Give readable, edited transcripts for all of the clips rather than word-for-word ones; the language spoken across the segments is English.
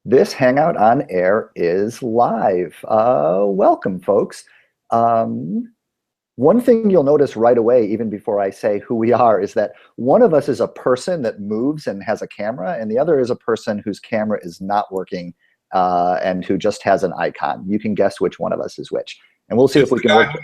This Hangout on Air is live. Welcome, folks. Um, One thing you'll notice right away, even before I say who we are, is that one of us is a person that moves and has a camera, and the other is a person whose camera is not working and who just has an icon. You can guess which one of us is which. And we'll see It's if we the can guy work.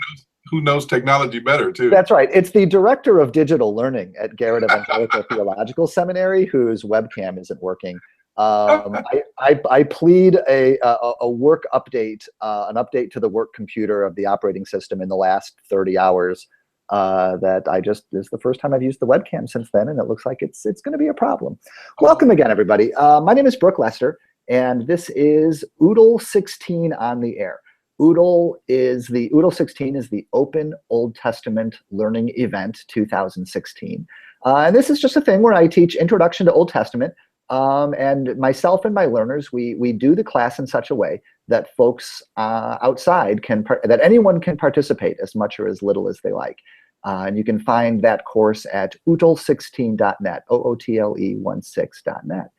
who knows technology better, too. That's right. It's the director of digital learning at Garrett Evangelical Theological Seminary whose webcam isn't working. I plead a work update, an update to the work computer of the operating system in the last 30 hours. This is the first time I've used the webcam since then, and it looks like it's going to be a problem. Welcome again, everybody. My name is Brooke Lester, and this is OOTLE 16 on the air. OOTLE 16 is the Open Old Testament Learning Event 2016. And this is just a thing where I teach Introduction to Old Testament. And myself and my learners, we do the class in such a way that folks outside that anyone can participate as much or as little as they like. And you can find that course at ootle16.net, OOTLE16.net.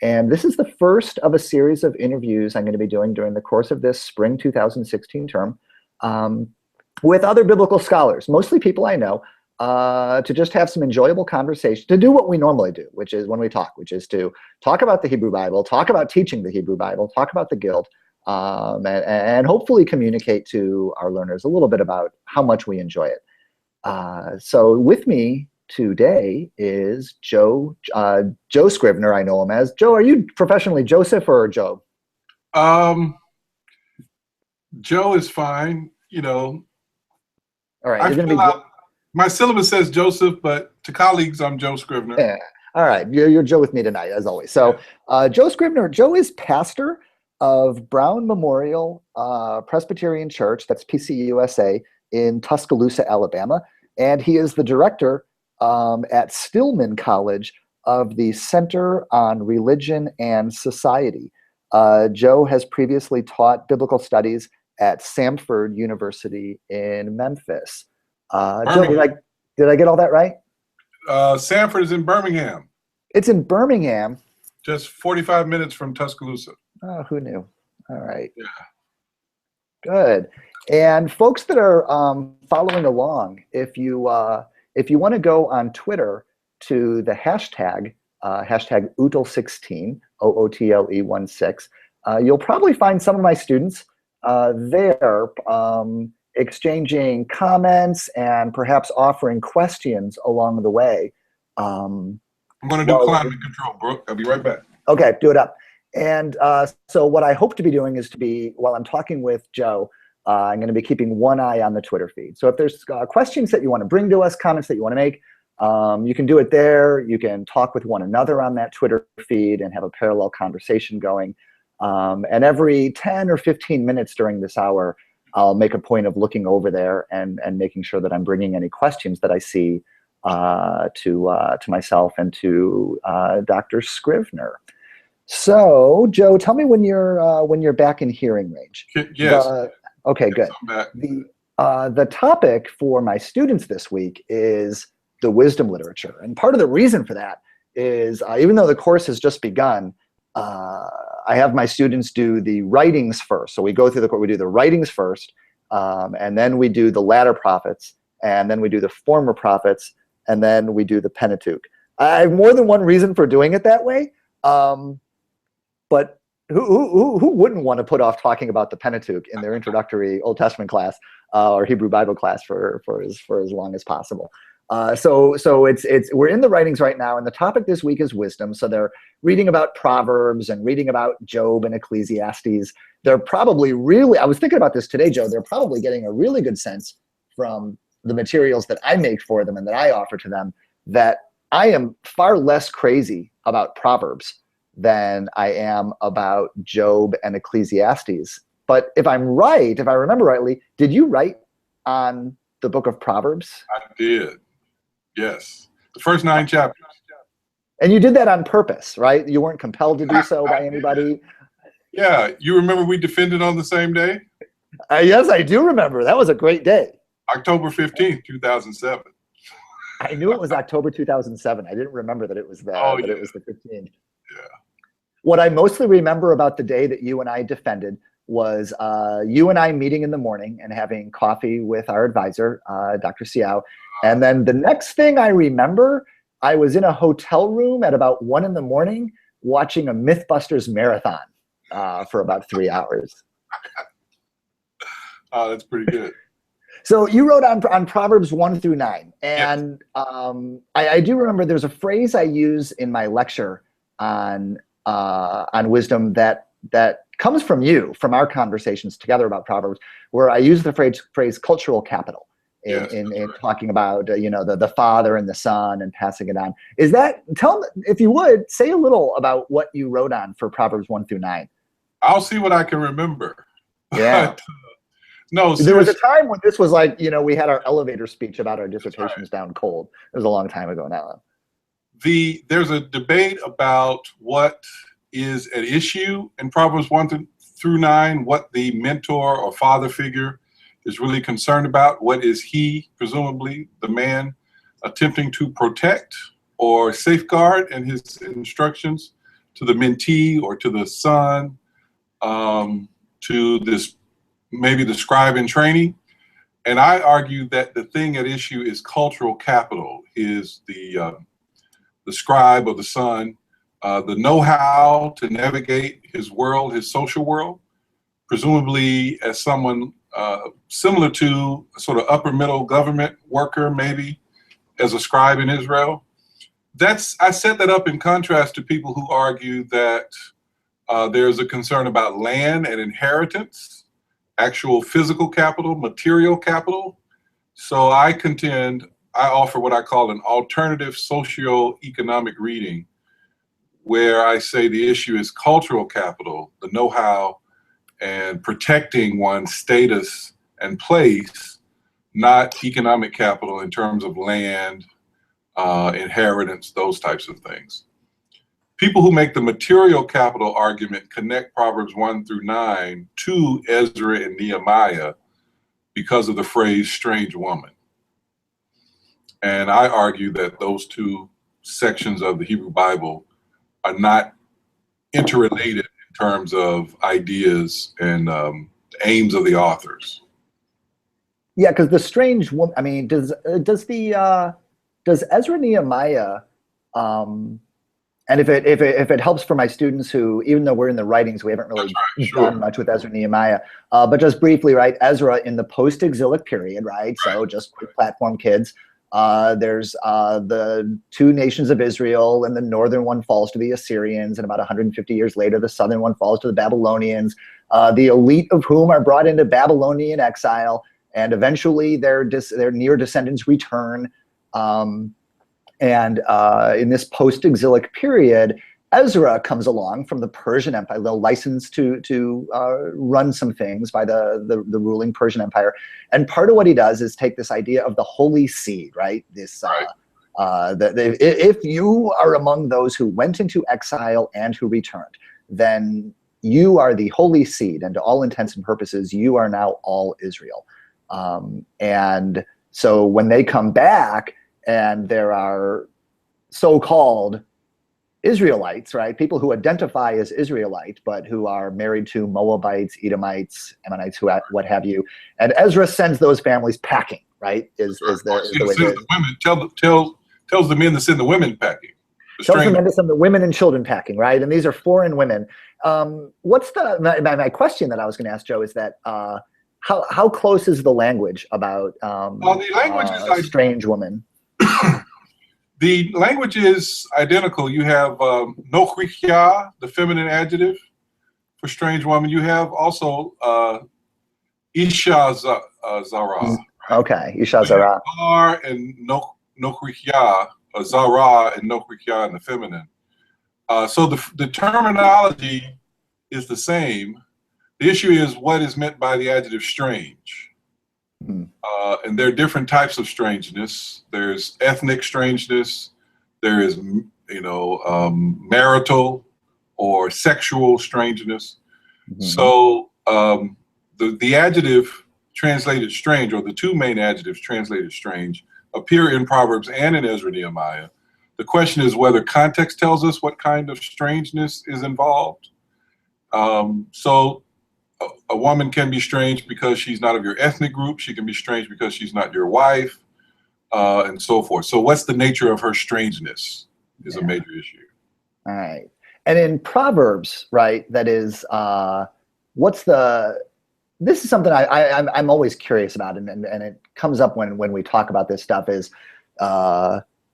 And this is the first of a series of interviews I'm going to be doing during the course of this spring 2016 term with other biblical scholars, mostly people I know, to just have some enjoyable conversation, to do what we normally do, which is when we talk, which is to talk about the Hebrew Bible, talk about teaching the Hebrew Bible, talk about the Guild, and hopefully communicate to our learners a little bit about how much we enjoy it. So with me today is Joe Scrivner, I know him as. Joe, are you professionally Joseph or Joe? Joe is fine. All right, you're going to be. My syllabus says Joseph, but to colleagues, I'm Joe Scrivner. Yeah. All right, you're Joe with me tonight, as always. So, Joe Scrivner. Joe is pastor of Brown Memorial Presbyterian Church, that's PCUSA, in Tuscaloosa, Alabama, and he is the director at Stillman College of the Center on Religion and Society. Joe has previously taught biblical studies at Samford University in Memphis. Joe, did I get all that right? Samford is in Birmingham. It's in Birmingham. Just 45 minutes from Tuscaloosa. Oh, who knew? All right. Yeah. Good. And folks that are following along, if you want to go on Twitter to the hashtag OOTLE16, OOTLE16, you'll probably find some of my students there exchanging comments and perhaps offering questions along the way. I'm going to do climate control, Brooke. I'll be right back. Okay, do it up. And so what I hope to be doing is while I'm talking with Joe, I'm going to be keeping one eye on the Twitter feed. So if there's questions that you want to bring to us, comments that you want to make, you can do it there. You can talk with one another on that Twitter feed and have a parallel conversation going. And every 10 or 15 minutes during this hour, I'll make a point of looking over there and making sure that I'm bringing any questions that I see to myself and to Dr. Scrivner. So, Joe, tell me when you're back in hearing range. Yes. Okay, good. The topic for my students this week is the wisdom literature, and part of the reason for that is even though the course has just begun, I have my students do the writings first. So we go through we do the writings first, and then we do the latter prophets, and then we do the former prophets, and then we do the Pentateuch. I have more than one reason for doing it that way, but who wouldn't want to put off talking about the Pentateuch in their introductory Old Testament class or Hebrew Bible class for as long as possible? So we're in the writings right now, and the topic this week is wisdom. So they're reading about Proverbs and reading about Job and Ecclesiastes. They're probably I was thinking about this today, Joe, they're probably getting a really good sense from the materials that I make for them and that I offer to them that I am far less crazy about Proverbs than I am about Job and Ecclesiastes. But if I remember rightly, did you write on the book of Proverbs? I did. Yes. The first 9 chapters. And you did that on purpose, right? You weren't compelled to do so by anybody? Yeah. You remember we defended on the same day? Yes, I do remember. That was a great day. October 15th, 2007. I knew it was October 2007. I didn't remember that it was it was the 15th. Yeah. What I mostly remember about the day that you and I defended was you and I meeting in the morning and having coffee with our advisor, Dr. Siao. And then the next thing I remember, I was in a hotel room at about 1 a.m. watching a Mythbusters marathon for about 3 hours. Oh, that's pretty good. So you wrote on Proverbs 1 through 9. And yes. I do remember there's a phrase I use in my lecture on wisdom that comes from you, from our conversations together about Proverbs, where I use the phrase cultural capital in talking about the father and the son and passing it on. Is that, tell me, if you would, say a little about what you wrote on for Proverbs 1 through 9. I'll see what I can remember. Yeah. But, no, seriously. There was a time when this was like, we had our elevator speech about our dissertations down cold. It was a long time ago now. There's a debate about what is at issue in Proverbs 1 through 9, what the mentor or father figure is really concerned about. What is he, presumably the man, attempting to protect or safeguard in his instructions to the mentee or to the son, to this, maybe the scribe in training. And I argue that the thing at issue is cultural capital, is the scribe or the son, the know-how to navigate his world, his social world, presumably as someone similar to a sort of upper middle government worker, maybe as a scribe in Israel. I set that up in contrast to people who argue that there's a concern about land and inheritance, actual physical capital, material capital. So I offer what I call an alternative socio-economic reading, where I say the issue is cultural capital, the know-how, and protecting one's status and place, not economic capital in terms of land, inheritance, those types of things. People who make the material capital argument connect Proverbs 1 through 9 to Ezra and Nehemiah because of the phrase strange woman. And I argue that those two sections of the Hebrew Bible are not interrelated in terms of ideas and aims of the authors. Yeah, because the strange woman, I mean, does Ezra Nehemiah, and if it helps for my students who, even though we're in the writings, we haven't really done much with Ezra Nehemiah, but just briefly, right, Ezra in the post-exilic period, right, so just platform kids, there's the two nations of Israel, and the northern one falls to the Assyrians, and about 150 years later, the southern one falls to the Babylonians, the elite of whom are brought into Babylonian exile, and eventually their near descendants return. And in this post-exilic period, Ezra comes along from the Persian Empire, the license to run some things by the ruling Persian Empire. And part of what he does is take this idea of the holy seed, right? This if you are among those who went into exile and who returned, then you are the holy seed, and to all intents and purposes, you are now all Israel. And so when they come back, and there are so-called Israelites, right? People who identify as Israelite, but who are married to Moabites, Edomites, Ammonites, what have you. And Ezra sends those families packing, right? Is the way tells the men to send the women packing. Tells the men to send the women and children packing, right? And these are foreign women. What's my question that I was going to ask Joe is that how close is the language about the language is like strange woman? The language is identical. You have nochrichya, the feminine adjective for strange woman. You have also isha zara. Right? Okay, isha zara. Zar and nochrichya, zara and nochrichya in the feminine. So the terminology is the same. The issue is what is meant by the adjective strange. And there are different types of strangeness. There's ethnic strangeness. There is, marital or sexual strangeness. So the adjective translated strange, or the two main adjectives translated strange, appear in Proverbs and in Ezra Nehemiah. The question is whether context tells us what kind of strangeness is involved. So a woman can be strange because she's not of your ethnic group. She can be strange because she's not your wife, and so forth. So what's the nature of her strangeness is a major issue. All right. And in Proverbs, right, that is, this is something I'm always curious about, and it comes up when we talk about this stuff is,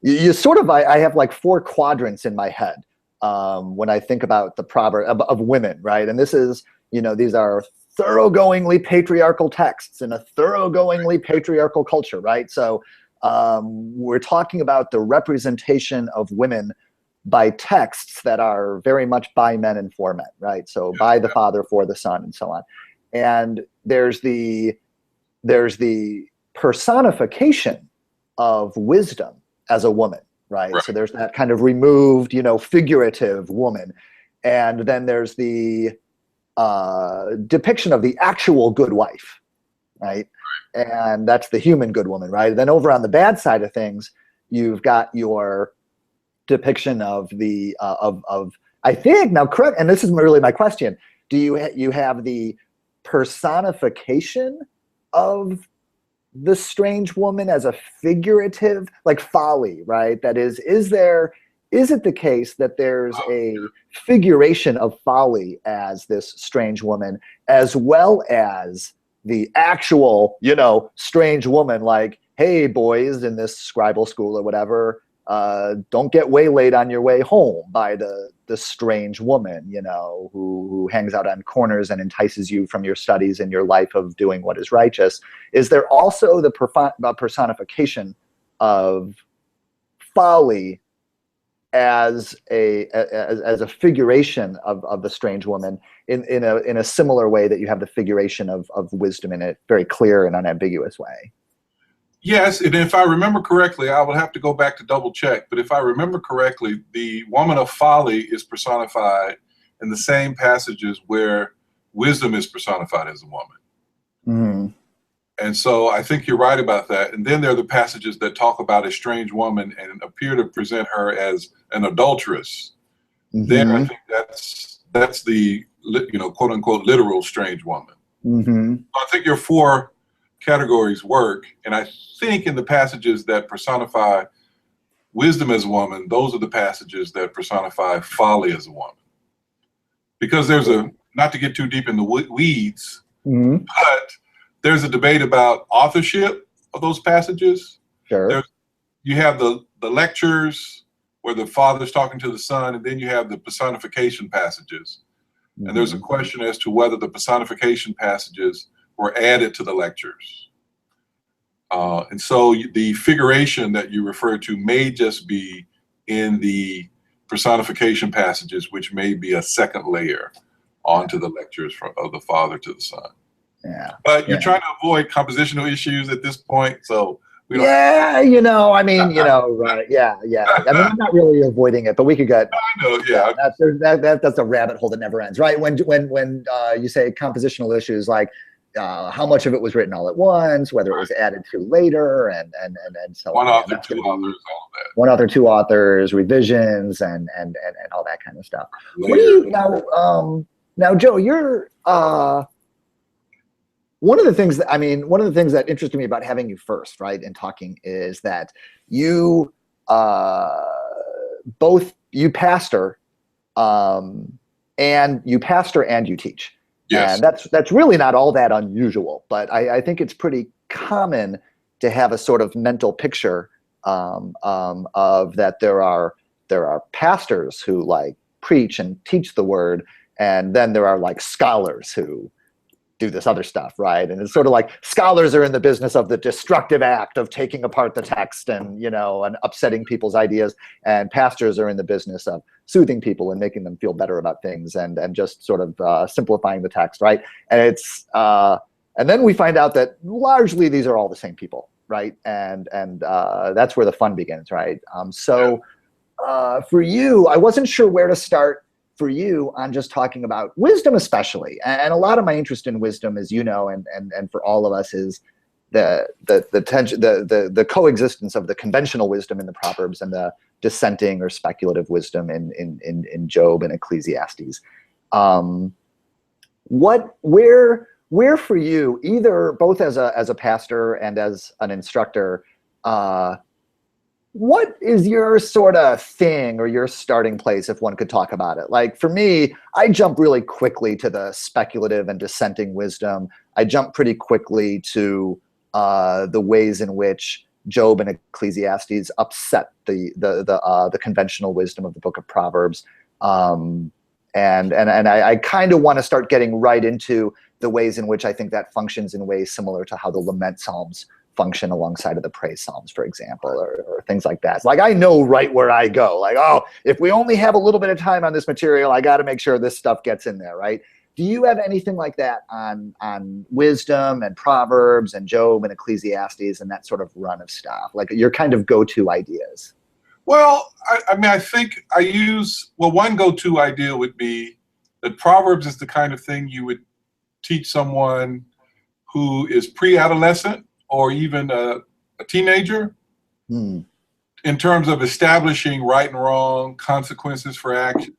you sort of, I have like 4 quadrants in my head when I think about the proverb of women, right? And this is, these are thoroughgoingly patriarchal texts in a thoroughgoingly patriarchal culture, right? So we're talking about the representation of women by texts that are very much by men and for men, right? So by the Father, for the Son, and so on. And there's the personification of wisdom as a woman, right? So there's that kind of removed, figurative woman. And then there's the depiction of the actual good wife, right? And that's the human good woman, right? Then over on the bad side of things, you've got your depiction of the I think, now correct, and this is really my question, do you have the personification of the strange woman as a figurative, like folly, right? That is it the case that there's a figuration of folly as this strange woman, as well as the actual, strange woman, like, hey, boys in this scribal school or whatever, don't get waylaid on your way home by the strange woman, who hangs out on corners and entices you from your studies and your life of doing what is righteous. Is there also the personification of folly as a figuration of the strange woman in a similar way that you have the figuration of wisdom in a very clear and unambiguous way? Yes, and if I remember correctly, I will have to go back to double check, but if I remember correctly, the woman of folly is personified in the same passages where wisdom is personified as a woman. Mm-hmm. And so I think you're right about that. And then there are the passages that talk about a strange woman and appear to present her as an adulteress. Mm-hmm. There, I think that's the, quote unquote, literal strange woman. Mm-hmm. I think your 4 categories work, and I think in the passages that personify wisdom as a woman, those are the passages that personify folly as a woman. Because there's not to get too deep in the weeds, mm-hmm. but there's a debate about authorship of those passages. Sure. You have the lectures where the father's talking to the son, and then you have the personification passages. Mm-hmm. And there's a question as to whether the personification passages were added to the lectures. And so the figuration that you refer to may just be in the personification passages, which may be a second layer onto the lectures of the father to the son. Yeah. But you're trying to avoid compositional issues at this point, so we don't. Yeah, right. Yeah. I mean, I'm not really avoiding it, but we could get. I know, yeah. That's a rabbit hole that never ends, right? When you say compositional issues, like how much of it was written all at once, whether it was added to later, and so one on. Author, 2 authors, all that. One author, 2 authors, revisions, and all that kind of stuff. Later. What do you now, Joe? You're one of the things that interested me about having you first, right, and talking is that you pastor and you teach. Yes. And that's really not all that unusual, but I think it's pretty common to have a sort of mental picture of that there are pastors who like preach and teach the word, and then there are like scholars who do this other stuff, right? And it's sort of like scholars are in the business of the destructive act of taking apart the text and upsetting people's ideas, and pastors are in the business of soothing people and making them feel better about things and just sort of simplifying the text, right? And it's and then we find out that largely these are all the same people, right? And that's where the fun begins, right? So for you, I wasn't sure where to start for you on just talking about wisdom especially. And a lot of my interest in wisdom, as you know, and for all of us, is tension, the coexistence of the conventional wisdom in the Proverbs and the dissenting or speculative wisdom in Job and Ecclesiastes. Where for you, either both as a pastor and as an instructor, what is your sort of thing or your starting place, if one could talk about it? Like for me, I jump really quickly to the speculative and dissenting wisdom. I jump pretty quickly to the ways in which Job and Ecclesiastes upset the conventional wisdom of the book of Proverbs. And I kind of want to start getting right into the ways in which I think that functions in ways similar to how the lament psalms function alongside of the praise psalms, for example, or things like that. Like I know right where I go. Like, oh, if we only have a little bit of time on this material, I got to make sure this stuff gets in there, right? Do you have anything like that on wisdom and Proverbs and Job and Ecclesiastes and that sort of run of stuff? Like your kind of go-to ideas? Well, I mean, I think one go-to idea would be that Proverbs is the kind of thing you would teach someone who is pre-adolescent or even a teenager in terms of establishing right and wrong, consequences for action.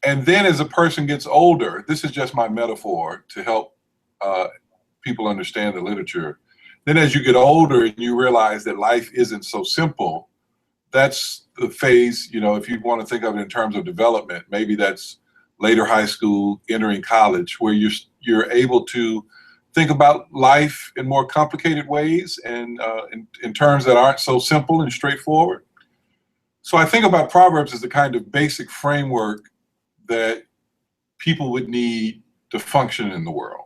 And then as a person gets older, this is just my metaphor to help people understand the literature. Then as you get older and you realize that life isn't so simple, that's the phase, if you want to think of it in terms of development, maybe that's later high school, entering college, where you're able to think about life in more complicated ways and in terms that aren't so simple and straightforward. So I think about Proverbs as the kind of basic framework that people would need to function in the world.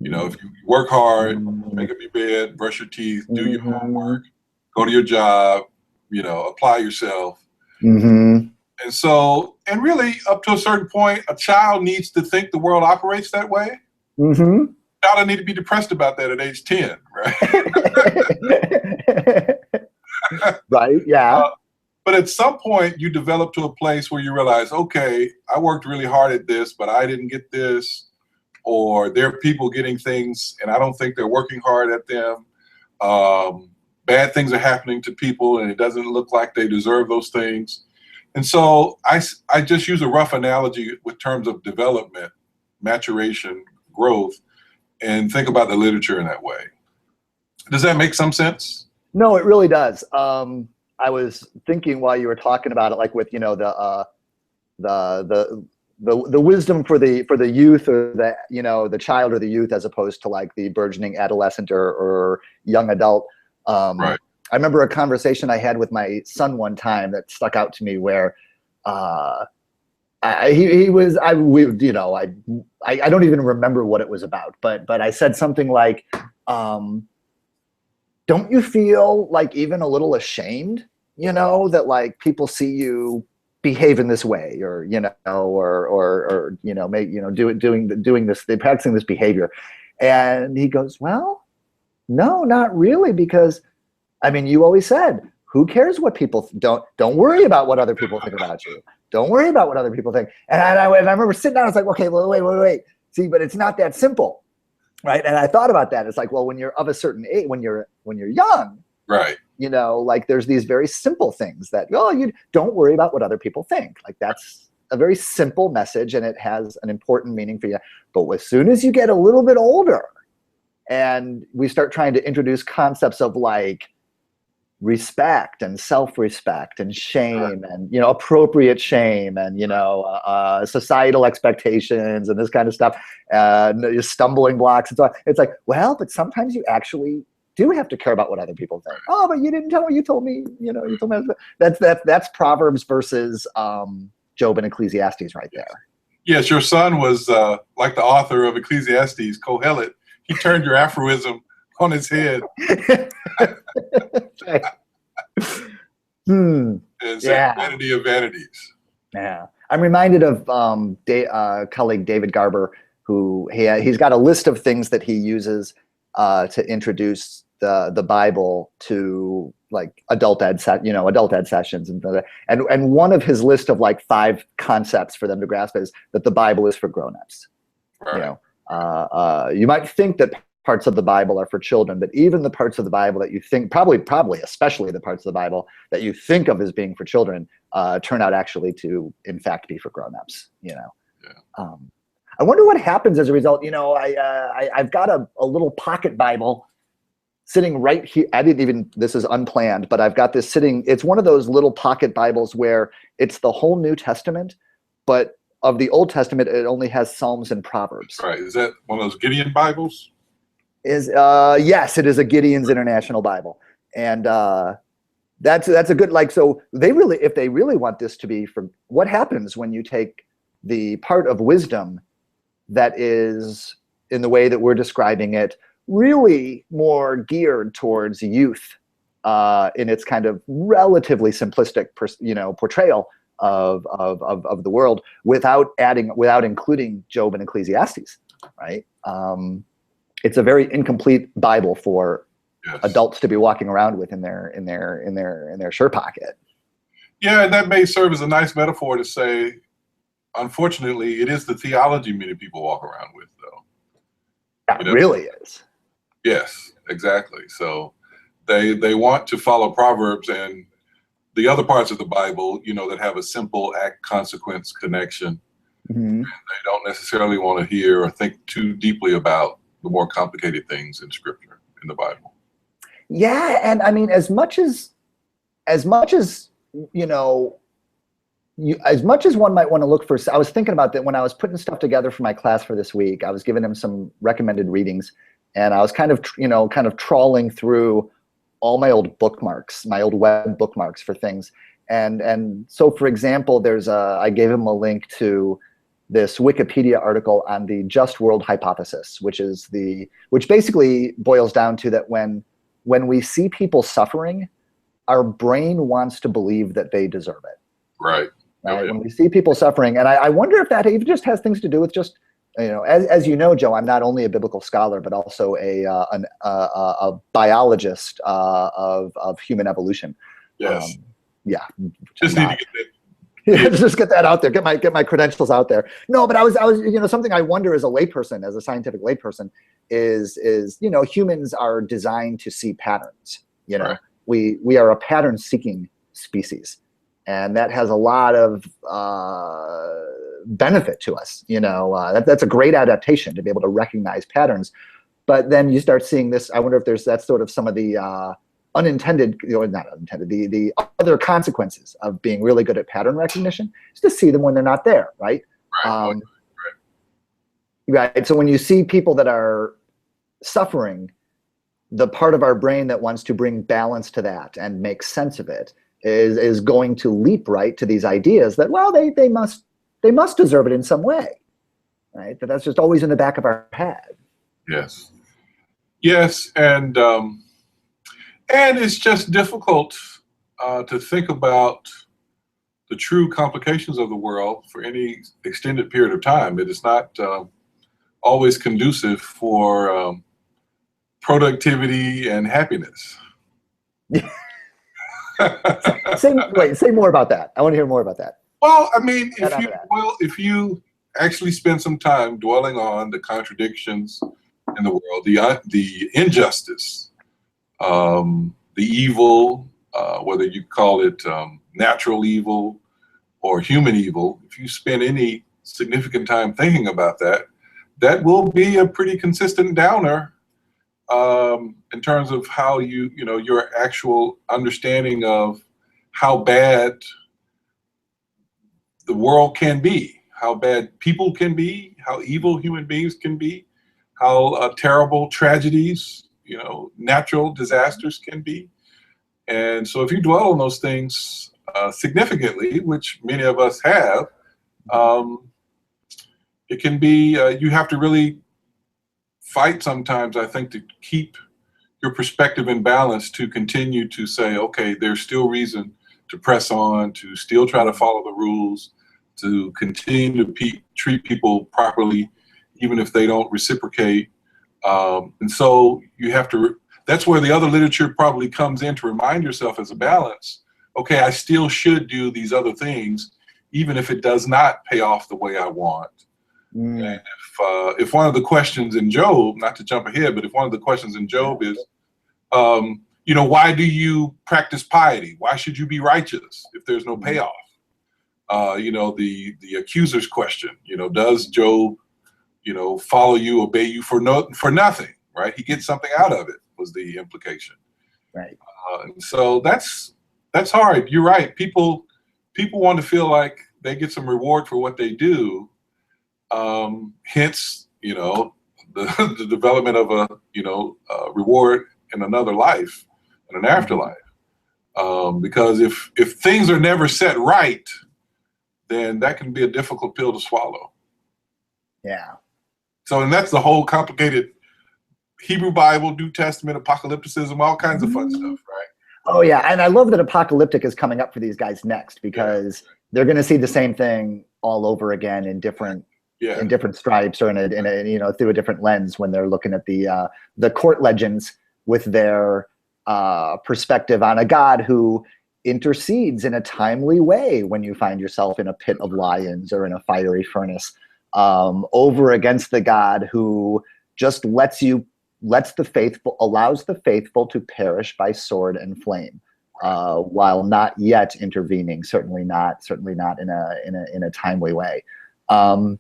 If you work hard, make up your bed, brush your teeth, do your homework, go to your job, apply yourself. And so, and really up to a certain point, a child needs to think the world operates that way. Child doesn't need to be depressed about that at age 10, right? Right, yeah. But at some point you develop to a place where you realize, okay, I worked really hard at this, but I didn't get this, or there are people getting things and I don't think they're working hard at them. Bad things are happening to people and it doesn't look like they deserve those things. And so I just use a rough analogy with terms of development, maturation, growth, and think about the literature in that way. Does that make some sense? No, it really does. I was thinking while you were talking about it, like with the wisdom for the youth or the child or the youth, as opposed to like the burgeoning adolescent or young adult. Right. I remember a conversation I had with my son one time that stuck out to me, where I don't even remember what it was about, but I said something like, don't you feel like even a little ashamed, that like people see you behave in this way, or doing this, they're practicing this behavior? And he goes, well, no, not really, because I mean, you always said, who cares what people don't worry about what other people think about you. Don't worry about what other people think. And I remember sitting down, I was like, okay, well, wait. See, but it's not that simple, right? And I thought about that. It's like, well, when you're of a certain age, when you're young, right? Like there's these very simple things that, you don't worry about what other people think. Like that's a very simple message, and it has an important meaning for you. But as soon as you get a little bit older, and we start trying to introduce concepts of like respect and self-respect and shame and appropriate shame and societal expectations and this kind of stuff, stumbling blocks and so on, it's like, well, but sometimes you actually do have to care about what other people think. Oh, but you didn't tell me. You told me. You told me. That's Proverbs versus Job and Ecclesiastes right there. Yes, your son was like the author of Ecclesiastes, Kohelet. He turned your aphorism on his head. And said, vanity of vanities. Yeah. I'm reminded of colleague David Garber, who he's got a list of things that he uses to introduce the Bible to like adult ed sessions and one of his list of like 5 concepts for them to grasp is that the Bible is for grown-ups. Right. You might think that parts of the Bible are for children, but even the parts of the Bible that you think, probably especially the parts of the Bible that you think of as being for children, turn out actually to, in fact, be for grown-ups. Yeah. I wonder what happens as a result. I've got a little pocket Bible sitting right here. This is unplanned, but I've got this sitting. It's one of those little pocket Bibles where it's the whole New Testament, but of the Old Testament, it only has Psalms and Proverbs. Right. Is that one of those Gideon Bibles? Yes, it is a Gideon's International Bible. And that's a good, so if they really want this to be for, what happens when you take the part of wisdom that is, in the way that we're describing it, really more geared towards youth in its kind of relatively simplistic portrayal of the world, without including Job and Ecclesiastes, right? It's a very incomplete Bible for adults to be walking around with in their shirt pocket. Yeah, and that may serve as a nice metaphor to say, unfortunately, it is the theology many people walk around with, though. It really is. Yes, exactly. So they want to follow Proverbs and the other parts of the Bible, that have a simple act-consequence connection. Mm-hmm. And they don't necessarily want to hear or think too deeply about the more complicated things in Scripture, in the Bible. Yeah, and I mean, as much as one might want to look for, I was thinking about that when I was putting stuff together for my class for this week. I was giving him some recommended readings, and I was kind of trawling through all my old bookmarks, my old web bookmarks for things. And so, for example, I gave him a link to this Wikipedia article on the just world hypothesis, which basically boils down to that when we see people suffering, our brain wants to believe that they deserve it. Right. Right? Oh, yeah. When we see people suffering, and I wonder if that even just has things to do with just, as you know, Joe, I'm not only a biblical scholar, but also a biologist of human evolution. Yes. Yeah. Just need to get that. Yeah, just get that out there. Get my credentials out there. No, but I was something I wonder as a layperson, as a scientific layperson, is humans are designed to see patterns. Right. We are a pattern-seeking species, and that has a lot of benefit to us. That's a great adaptation to be able to recognize patterns. But then you start seeing this. I wonder if that's sort of some of the unintended, not unintended, the other consequences of being really good at pattern recognition is to see them when they're not there, right? Right. So when you see people that are suffering, the part of our brain that wants to bring balance to that and make sense of it is going to leap right to these ideas that, well, they must deserve it in some way, right? That's just always in the back of our head. Yes. And it's just difficult to think about the true complications of the world for any extended period of time. It is not always conducive for productivity and happiness. Say more about that. I want to hear more about that. Well, I mean, if you actually spend some time dwelling on the contradictions in the world, the injustice, the evil, whether you call it natural evil or human evil, if you spend any significant time thinking about that, that will be a pretty consistent downer in terms of how your actual understanding of how bad the world can be, how bad people can be, how evil human beings can be, how terrible tragedies, natural disasters can be. And so if you dwell on those things significantly, which many of us have, it can be, you have to really fight sometimes, I think, to keep your perspective in balance, to continue to say, okay, there's still reason to press on, to still try to follow the rules, to continue to treat people properly, even if they don't reciprocate. And so you have to, that's where the other literature probably comes in, to remind yourself as a balance, okay, I still should do these other things, even if it does not pay off the way I want. Mm. If one of the questions in Job, not to jump ahead, but if one of the questions in Job is, why do you practice piety? Why should you be righteous if there's no payoff? The accuser's question, does Job, follow you, obey you for nothing, right? He gets something out of it, was the implication. Right. And so that's hard. You're right. People want to feel like they get some reward for what they do. Hence, the development of a reward in another life, in an afterlife. Because if things are never set right, then that can be a difficult pill to swallow. Yeah. So, and that's the whole complicated Hebrew Bible, New Testament, apocalypticism, all kinds of fun stuff, right? Oh yeah, and I love that apocalyptic is coming up for these guys next, because they're going to see the same thing all over again in different stripes, or in a through a different lens when they're looking at the court legends with their perspective on a God who intercedes in a timely way when you find yourself in a pit of lions or in a fiery furnace, over against the God who just allows the faithful to perish by sword and flame, while not yet intervening, certainly not in a timely way. All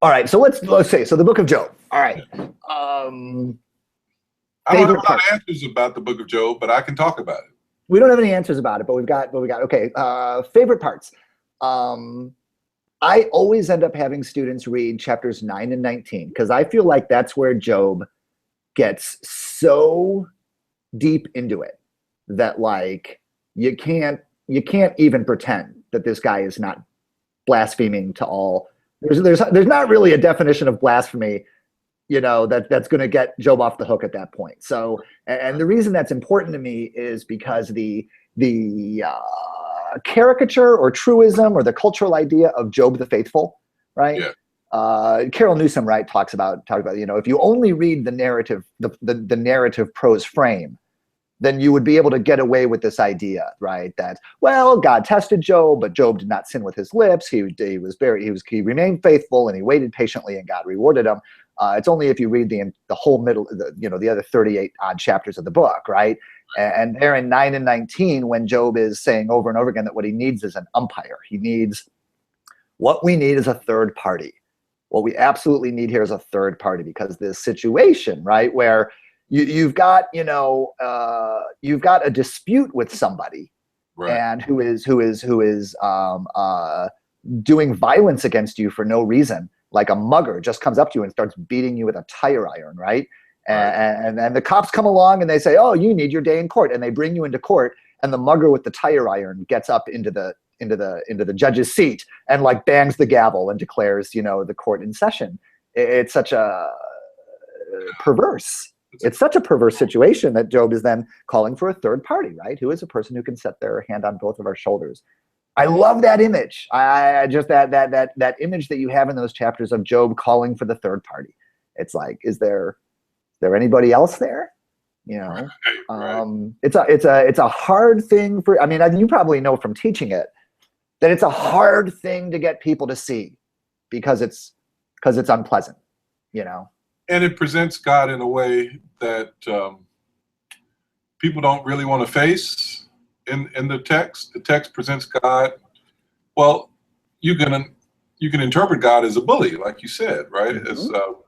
right, so let's say, so the book of Job. All right. I don't have a lot of answers about the book of Job, but I can talk about it. We don't have any answers about it, but we got okay. Favorite parts. I always end up having students read chapters 9 and 19, because I feel like that's where Job gets so deep into it that, like, you can't even pretend that this guy is not blaspheming to all. There's not really a definition of blasphemy, that's going to get Job off the hook at that point. So, and the reason that's important to me is because the caricature or truism or the cultural idea of Job the faithful, right? Yeah. Carol Newsom, right, talks about if you only read the narrative, the narrative prose frame, then you would be able to get away with this idea, right? That, well, God tested Job, but Job did not sin with his lips. He remained faithful, and he waited patiently, and God rewarded him. It's only if you read the whole middle, the other 38 odd chapters of the book, right? And there in 9 and 19, when Job is saying over and over again that what he needs is an umpire. What we need is a third party. What we absolutely need here is a third party, because this situation, right, where you've got a dispute with somebody, right, and who is doing violence against you for no reason, like a mugger just comes up to you and starts beating you with a tire iron, right? And the cops come along and they say, oh, you need your day in court, and they bring you into court, and the mugger with the tire iron gets up into the judge's seat and, like, bangs the gavel and declares the court in session. It's such a perverse. It's such a perverse situation that Job is then calling for a third party, right? Who is a person who can set their hand on both of our shoulders. I love that image. I just that image that you have in those chapters of Job calling for the third party. It's like, is there anybody else there? Right. It's a hard thing for. I mean, you probably know from teaching it that it's a hard thing to get people to see, because it's unpleasant, And it presents God in a way that people don't really want to face in the text. The text presents God. Well, you can interpret God as a bully, like you said, right? Mm-hmm.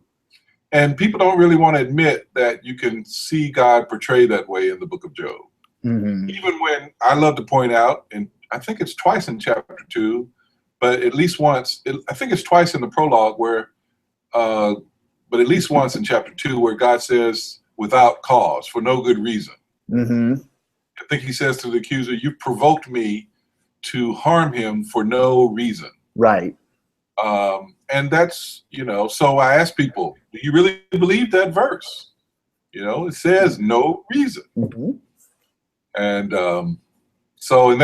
And people don't really want to admit that you can see God portrayed that way in the book of Job. Mm-hmm. Even when, I love to point out, and I think it's twice in chapter 2, but at least once, I think it's twice in the prologue but at least once in chapter 2, where God says, without cause, for no good reason. Mm-hmm. I think he says to the accuser, you provoked me to harm him for no reason. Right. And that's, so I ask people, do you really believe that verse? It says no reason. Mm-hmm. And so in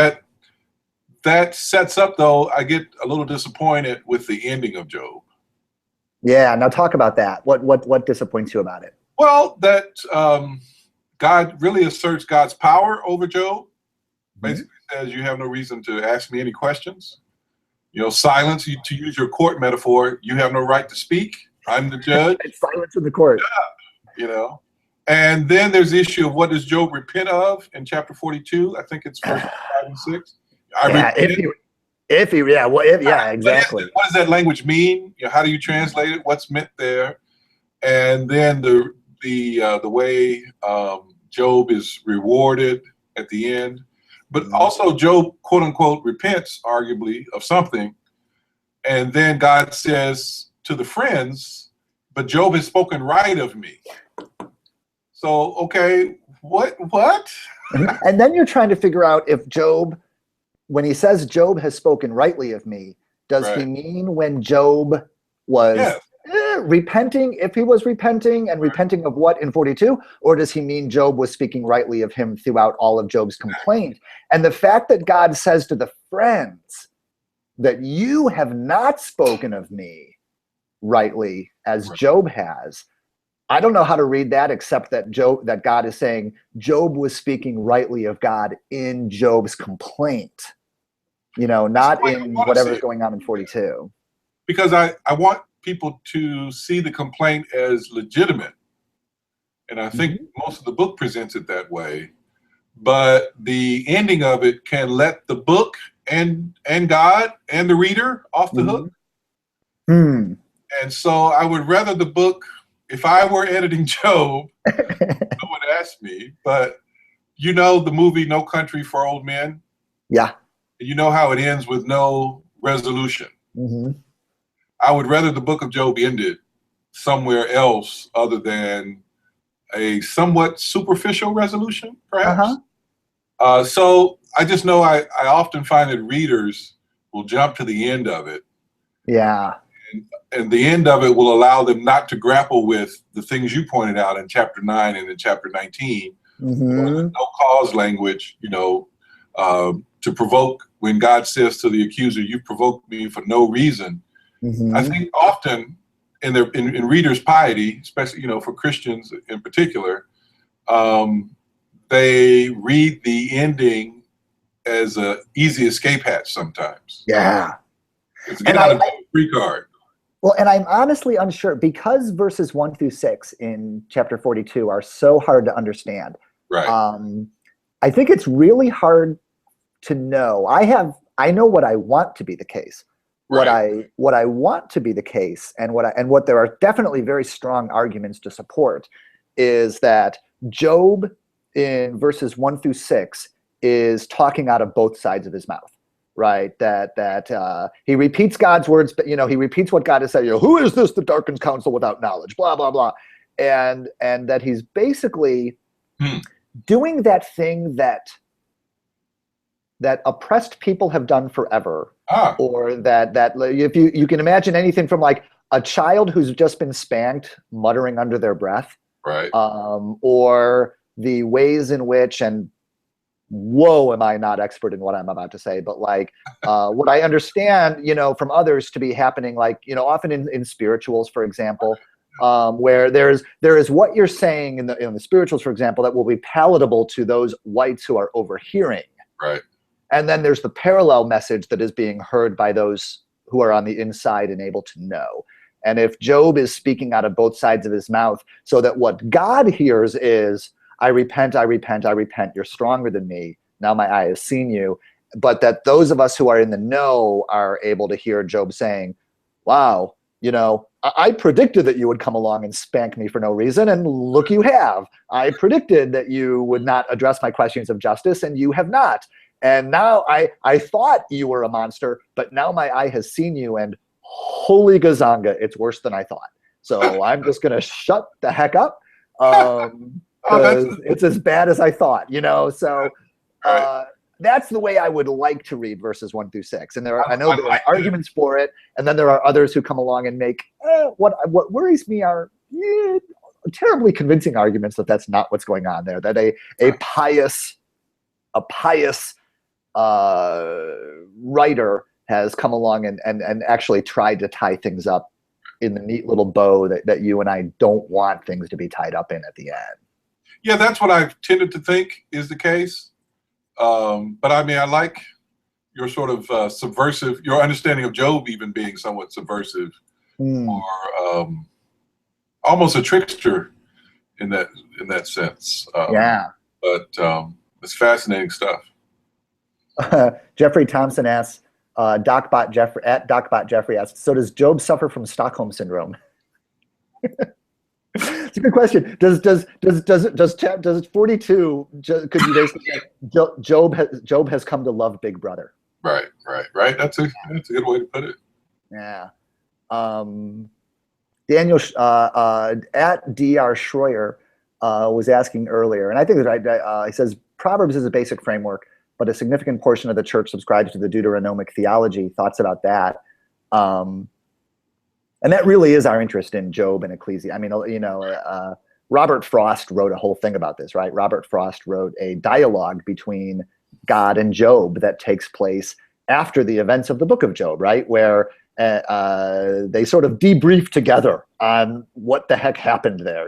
that sets up, though, I get a little disappointed with the ending of Job. Yeah, now talk about that. What disappoints you about it? Well, that God really asserts God's power over Job. Basically says, you have no reason to ask me any questions. silence, to use your court metaphor, you have no right to speak. I'm the judge. It's silence in the court. And then there's the issue of what does Job repent of in chapter 42? I think it's verses 5 and 6. Exactly. What does that language mean? How do you translate it? What's meant there? And then the way Job is rewarded at the end. But also Job, quote unquote, repents arguably of something. And then God says to the friends, but Job has spoken right of me. So, okay, what? And then you're trying to figure out if Job, when he says Job has spoken rightly of me, does he mean when Job was repenting, if he was repenting, and repenting of what in 42? Or does he mean Job was speaking rightly of him throughout all of Job's complaint? And the fact that God says to the friends that you have not spoken of me rightly as Job has, I don't know how to read that except that God is saying Job was speaking rightly of God in Job's complaint, not in whatever's going on in 42. Because I want people to see the complaint as legitimate. And I think most of the book presents it that way. But the ending of it can let the book and God and the reader off the hook. And so I would rather the book, if I were editing Job, no one asked me, but the movie No Country for Old Men? Yeah. You know how it ends with no resolution. I would rather the book of Job ended somewhere else other than a somewhat superficial resolution, perhaps. So I just know I often find that readers will jump to the end of it. Yeah. And the end of it will allow them not to grapple with the things you pointed out in chapter 9 and in chapter 19. No cause language, to provoke, when God says to the accuser, you provoked me for no reason. I think often in readers' piety, especially, for Christians in particular, they read the ending as an easy escape hatch sometimes. Yeah. It's get out of jail free card. Well, and I'm honestly unsure because verses 1 through 6 in chapter 42 are so hard to understand. Right. I think it's really hard to know. I know what I want to be the case. What I want to be the case, and what there are definitely very strong arguments to support, is that Job in verses 1 through 6 is talking out of both sides of his mouth. Right, that he repeats God's words, but he repeats what God has said. Who is this that darkens counsel without knowledge? Blah blah blah, and that he's basically doing that thing that oppressed people have done forever, or that if you can imagine anything from like a child who's just been spanked, muttering under their breath, right, or the ways in which whoa, am I not expert in what I'm about to say, but like what I understand, from others to be happening, like, often in spirituals, for example, where there is what you're saying in the spirituals, for example, that will be palatable to those whites who are overhearing. Right. And then there's the parallel message that is being heard by those who are on the inside and able to know. And if Job is speaking out of both sides of his mouth, so that what God hears is, I repent, I repent, I repent. You're stronger than me. Now my eye has seen you. But that those of us who are in the know are able to hear Job saying, wow, I predicted that you would come along and spank me for no reason. And look, you have. I predicted that you would not address my questions of justice, and you have not. And now I thought you were a monster, but now my eye has seen you, and holy gazanga, it's worse than I thought. So I'm just going to shut the heck up. It's as bad as I thought, so that's the way I would like to read verses 1 through 6. And I know there are arguments for it, and then there are others who come along and make what worries me are terribly convincing arguments that that's not what's going on there, that a pious writer has come along and actually tried to tie things up in the neat little bow that you and I don't want things to be tied up in at the end. Yeah, that's what I've tended to think is the case. But I mean, I like your sort of subversive, your understanding of Job even being somewhat subversive, or almost a trickster in that sense. Yeah. But it's fascinating stuff. Jeffrey Thompson asks, DocBot Jeffrey at DocBot Jeffrey asks, so does Job suffer from Stockholm syndrome? It's a good question. Does 42? Could you basically say Job has come to love Big Brother? Right. That's a good way to put it. Yeah. Daniel at Dr. Schroyer was asking earlier, and I think that he says Proverbs is a basic framework, but a significant portion of the church subscribes to the Deuteronomic theology. Thoughts about that? And that really is our interest in Job and Ecclesiastes. I mean, Robert Frost wrote a whole thing about this, right? Robert Frost wrote a dialogue between God and Job that takes place after the events of the book of Job, right? Where they sort of debrief together on what the heck happened there,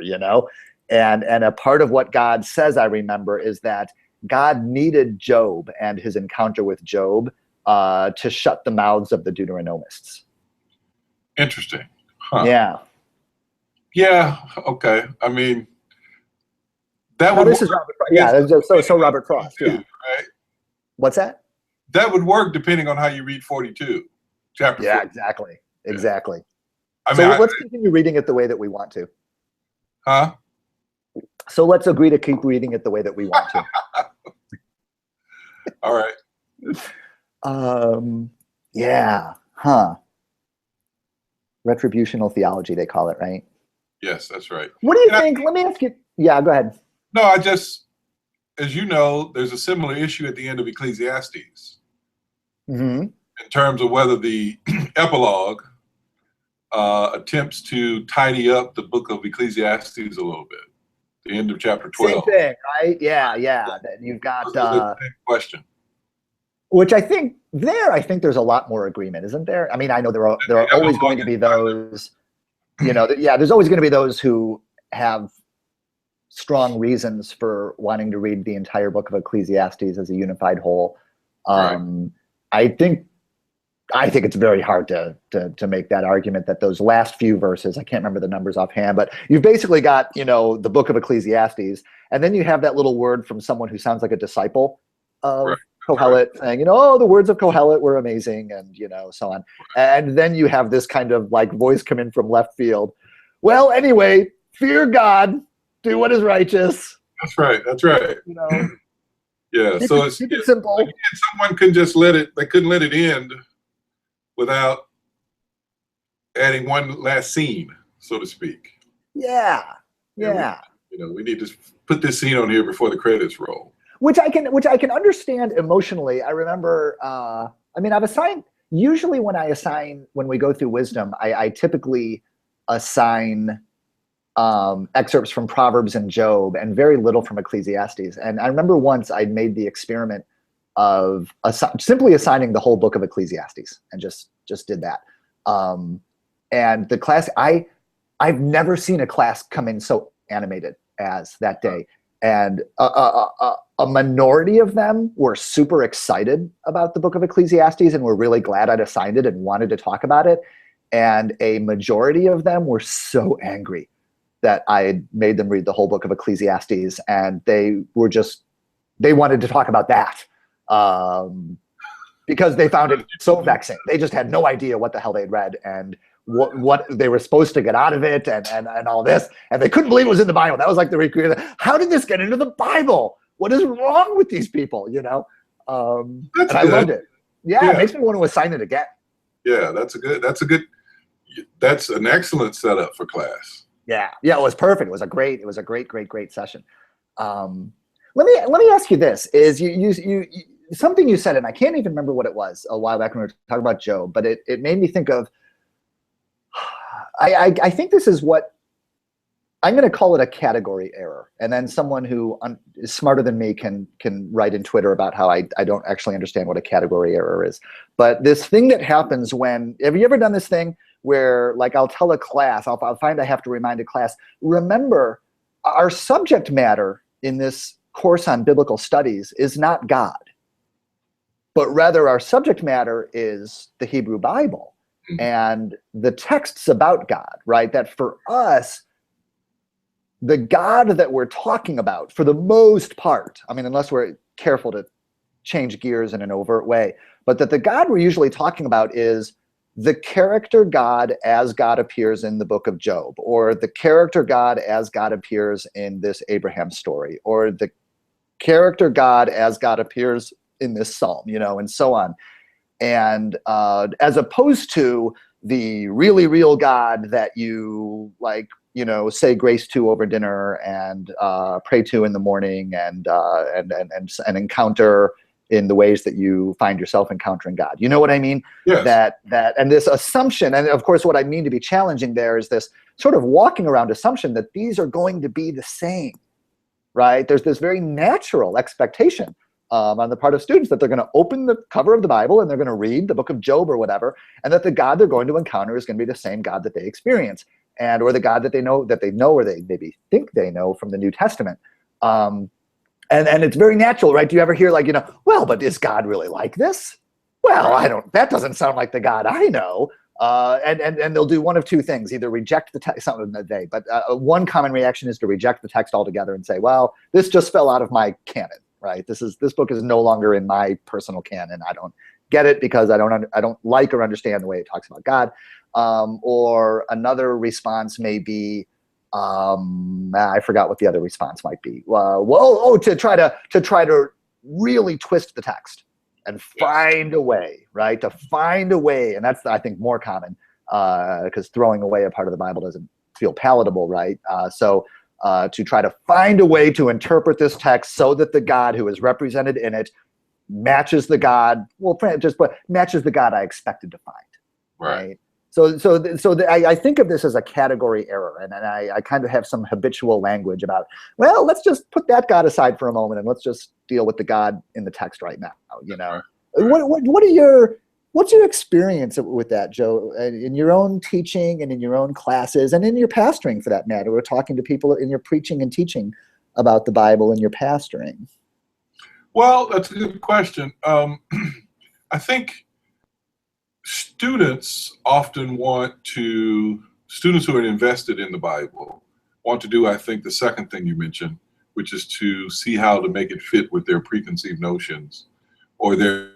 And a part of what God says, I remember, is that God needed Job and his encounter with Job to shut the mouths of the Deuteronomists. Interesting. Huh. Yeah. Okay. I mean, this is Robert Frost. Yeah. So Robert Frost. Yeah. Right. What's that? That would work depending on how you read 42, chapter. Yeah. 42. Exactly. I mean, let's continue reading it the way that we want to. Huh? So let's agree to keep reading it the way that we want to. All right. Yeah. Huh. Retributional theology, they call it, right? Yes, that's right. What do you think? Let me ask you. Yeah, go ahead. No, as you know, there's a similar issue at the end of Ecclesiastes in terms of whether the epilogue attempts to tidy up the book of Ecclesiastes a little bit. The end of chapter 12. Same thing, right? Yeah. You've got question. Which I think there's a lot more agreement, isn't there? I mean, I know there are always going to be those, there's always going to be those who have strong reasons for wanting to read the entire book of Ecclesiastes as a unified whole. Right. I think it's very hard to make that argument that those last few verses, I can't remember the numbers offhand, but you've basically got, the book of Ecclesiastes, and then you have that little word from someone who sounds like a disciple of Kohelet saying, the words of Kohelet were amazing, and so on. And then you have this kind of like voice come in from left field. Well, anyway, fear God, do what is righteous. That's right. Yeah. So it's simple. Again, someone couldn't just let it end without adding one last scene, so to speak. Yeah. We need to put this scene on here before the credits roll. Which I can understand emotionally. I remember, I've assigned, usually when we go through wisdom, I typically assign excerpts from Proverbs and Job and very little from Ecclesiastes. And I remember once I made the experiment of simply assigning the whole book of Ecclesiastes and just did that. And the class, I've never seen a class come in so animated as that day. And a minority of them were super excited about the book of Ecclesiastes and were really glad I'd assigned it and wanted to talk about it. And a majority of them were so angry that I had made them read the whole book of Ecclesiastes, and they wanted to talk about that because they found it so vexing. They just had no idea what the hell they'd read and what they were supposed to get out of it and all this. And they couldn't believe it was in the Bible. That was like the recreation. How did this get into the Bible? What is wrong with these people? And I loved it. Yeah, it makes me want to assign it again. Yeah, that's an excellent setup for class. Yeah, it was perfect. It was a great session. Let me ask you this: is you something you said, and I can't even remember what it was a while back when we were talking about Job, but it made me think of. I think this is what I'm going to call it, a category error, and then someone who is smarter than me can write in Twitter about how I don't actually understand what a category error is. But this thing that happens have you ever done this thing where, like, I'll tell a class, I'll find I have to remind a class, remember, our subject matter in this course on biblical studies is not God. but rather our subject matter is the Hebrew Bible and the texts about God, right? That for us, the God that we're talking about, for the most part, I mean, unless we're careful to change gears in an overt way, but that the God we're usually talking about is the character God as God appears in the book of Job, or the character God as God appears in this Abraham story, or the character God as God appears in this psalm, you know, and so on. And as opposed to the really real God that you like, you know, say grace to over dinner and pray to in the morning and encounter in the ways that you find yourself encountering God. You know what I mean? Yes. That and this assumption, and of course what I mean to be challenging there is this sort of walking around assumption that these are going to be the same, right? There's this very natural expectation on the part of students that they're going to open the cover of the Bible and they're going to read the book of Job or whatever, and that the God they're going to encounter is going to be the same God that they experience, and or the God that they know or they maybe think they know from the New Testament. And it's very natural, right? Do you ever hear like, you know, well, but is God really like this? Well, I don't. That doesn't sound like the God I know. And they'll do one of two things: either reject the text, some of them they, but one common reaction is to reject the text altogether and say, well, this just fell out of my canon, right? This book is no longer in my personal canon. I don't get it because I don't like or understand the way it talks about God. Or another response may be, I forgot what the other response might be. To try to really twist the text and find a way, right? To find a way, and that's I think more common because throwing away a part of the Bible doesn't feel palatable, right? So to try to find a way to interpret this text so that the God who is represented in it matches the God, matches the God I expected to find, right? I think of this as a category error, and I kind of have some habitual language about, well, let's just put that God aside for a moment and let's just deal with the God in the text right now. You know, what's your experience with that, Joe, in your own teaching and in your own classes and in your pastoring, for that matter? We're talking to people in your preaching and teaching about the Bible and your pastoring. Well, that's a good question. I think students who are invested in the Bible want to do, I think, the second thing you mentioned, which is to see how to make it fit with their preconceived notions or their.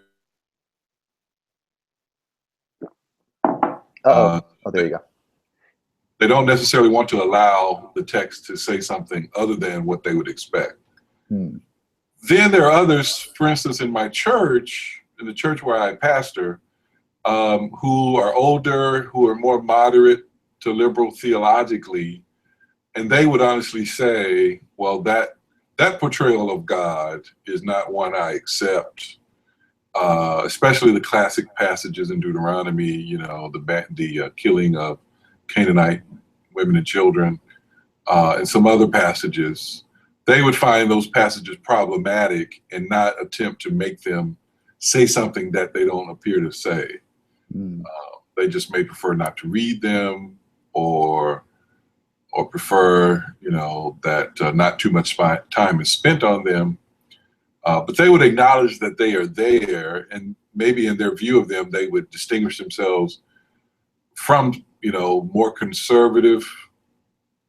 Oh, there you go. They don't necessarily want to allow the text to say something other than what they would expect. Then there are others, for instance, in my church, in the church where I pastor, who are older, who are more moderate to liberal theologically, and they would honestly say, well, that portrayal of God is not one I accept, especially the classic passages in Deuteronomy, you know, the killing of Canaanite women and children, and some other passages. They would find those passages problematic and not attempt to make them say something that they don't appear to say. They just may prefer not to read them, or prefer, you know, that not too much time is spent on them. But they would acknowledge that they are there, and maybe in their view of them, they would distinguish themselves from, you know, more conservative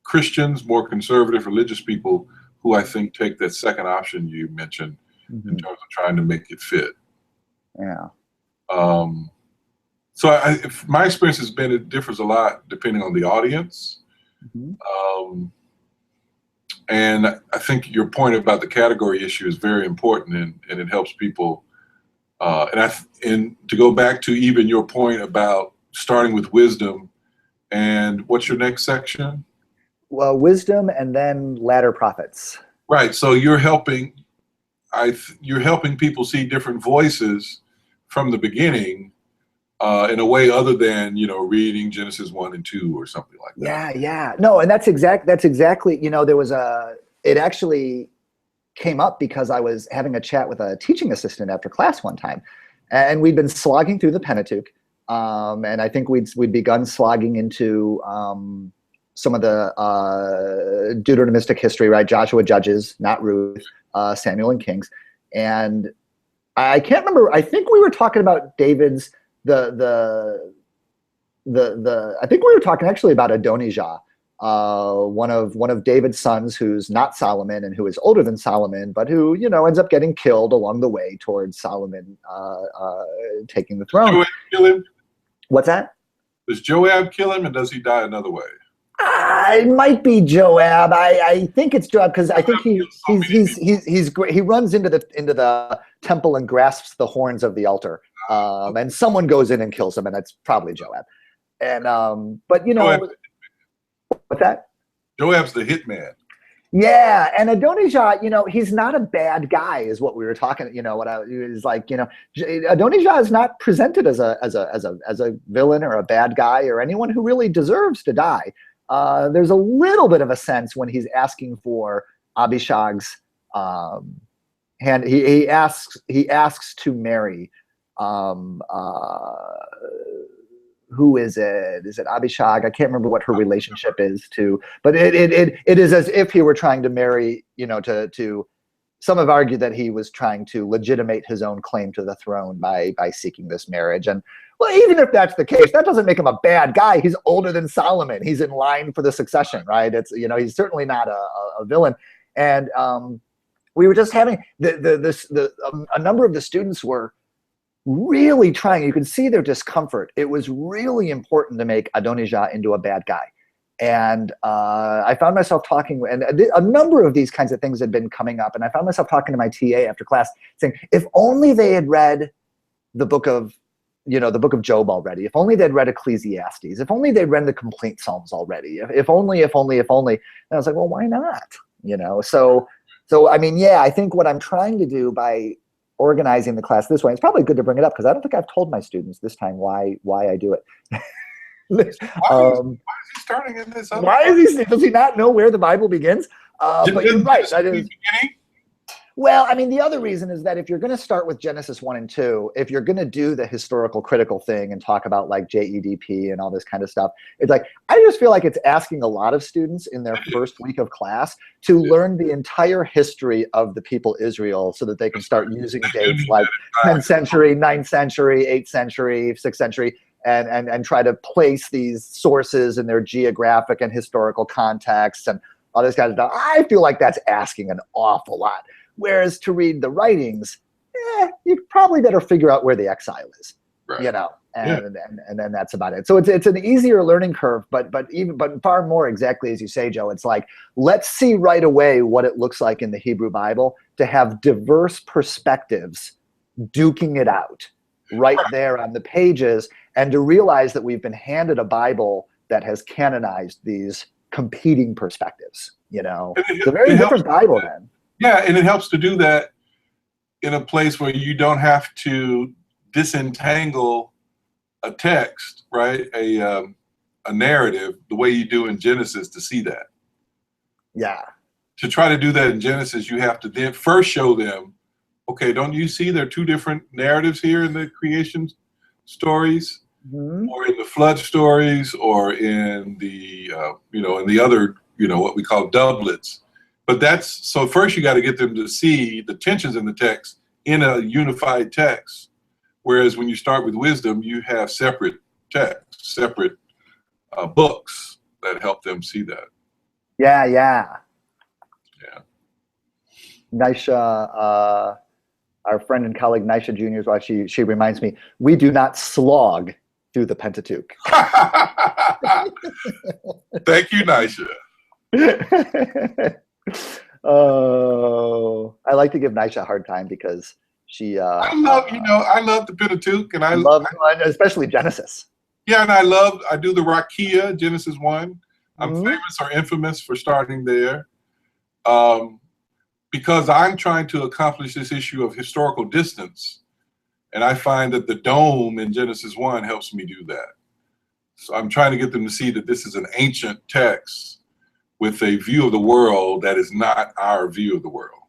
Christians, more conservative religious people who I think take that second option you mentioned in terms of trying to make it fit. Yeah. So my experience has been it differs a lot depending on the audience. And I think your point about the category issue is very important, and it helps people. And to go back to even your point about starting with wisdom, and what's your next section? Well, wisdom and then latter prophets. Right. So you're helping people see different voices from the beginning in a way other than, you know, reading Genesis 1 and 2 or something like that. Yeah. No, and that's exactly, you know, it actually came up because I was having a chat with a teaching assistant after class one time, and we'd been slogging through the Pentateuch, and I think we'd begun slogging into some of the Deuteronomistic history, right? Joshua, Judges, not Ruth, Samuel and Kings. And I can't remember. I think we were talking about David's I think we were talking actually about Adonijah, one of David's sons, who's not Solomon and who is older than Solomon, but who ends up getting killed along the way towards Solomon taking the throne. Joab kill him? What's that? Does Joab kill him, and does he die another way? It might be Joab. I think it's Joab because I think he runs into the temple and grasps the horns of the altar, and someone goes in and kills him, and it's probably Joab. And but what's that? Joab's the hitman. Yeah, and Adonijah, he's not a bad guy, is what we were talking. What I was like, Adonijah is not presented as a villain or a bad guy or anyone who really deserves to die. There's a little bit of a sense when he's asking for Abishag's hand. He asks to marry. Who is it? Is it Abishag? I can't remember what her relationship is to, but it is as if he were trying to marry, to some have argued that he was trying to legitimate his own claim to the throne by seeking this marriage. And well, even if that's the case, that doesn't make him a bad guy. He's older than Solomon. He's in line for the succession, right? It's, he's certainly not a villain. And we were just having a number of the students were really trying. You can see their discomfort. It was really important to make Adonijah into a bad guy. And I found myself talking, and a number of these kinds of things had been coming up, and I found myself talking to my TA after class saying, if only they had read the book of Job already, if only they'd read Ecclesiastes, if only they'd read the complaint Psalms already, if only. And I was like, well, why not? So I mean, yeah, I think what I'm trying to do by organizing the class this way, it's probably good to bring it up because I don't think I've told my students this time why I do it. Why is he starting in this? Does he not know where the Bible begins? But you're right. That is. Well, I mean, the other reason is that if you're going to start with Genesis 1 and 2, if you're going to do the historical critical thing and talk about like JEDP and all this kind of stuff, it's like, I just feel like it's asking a lot of students in their first week of class to learn the entire history of the people Israel so that they can start using dates like 10th century, 9th century, 8th century, 6th century, and try to place these sources in their geographic and historical contexts and all this kind of stuff. I feel like that's asking an awful lot. Whereas to read the writings, you probably better figure out where the exile is, right. And then that's about it. So it's an easier learning curve, but far more exactly as you say, Joe. It's like, let's see right away what it looks like in the Hebrew Bible to have diverse perspectives duking it out right there on the pages, and to realize that we've been handed a Bible that has canonized these competing perspectives. It's a very different Bible then. Yeah, and it helps to do that in a place where you don't have to disentangle a text, right? A narrative, the way you do in Genesis to see that. Yeah. To try to do that in Genesis, you have to then first show them, okay, don't you see there are two different narratives here in the creation stories, or in the flood stories, or in the in the other what we call doublets. But so first you got to get them to see the tensions in the text in a unified text. Whereas when you start with wisdom, you have separate texts, separate books that help them see that. Yeah. Nisha, our friend and colleague Nisha Jr., she reminds me, we do not slog through the Pentateuch. Thank you, Nisha. Oh, I like to give Nisha a hard time because she. I love the Pentateuch, and I love especially Genesis. Yeah, and I do the Rakia, Genesis 1. I'm famous or infamous for starting there, because I'm trying to accomplish this issue of historical distance, and I find that the dome in Genesis 1 helps me do that. So I'm trying to get them to see that this is an ancient text with a view of the world that is not our view of the world.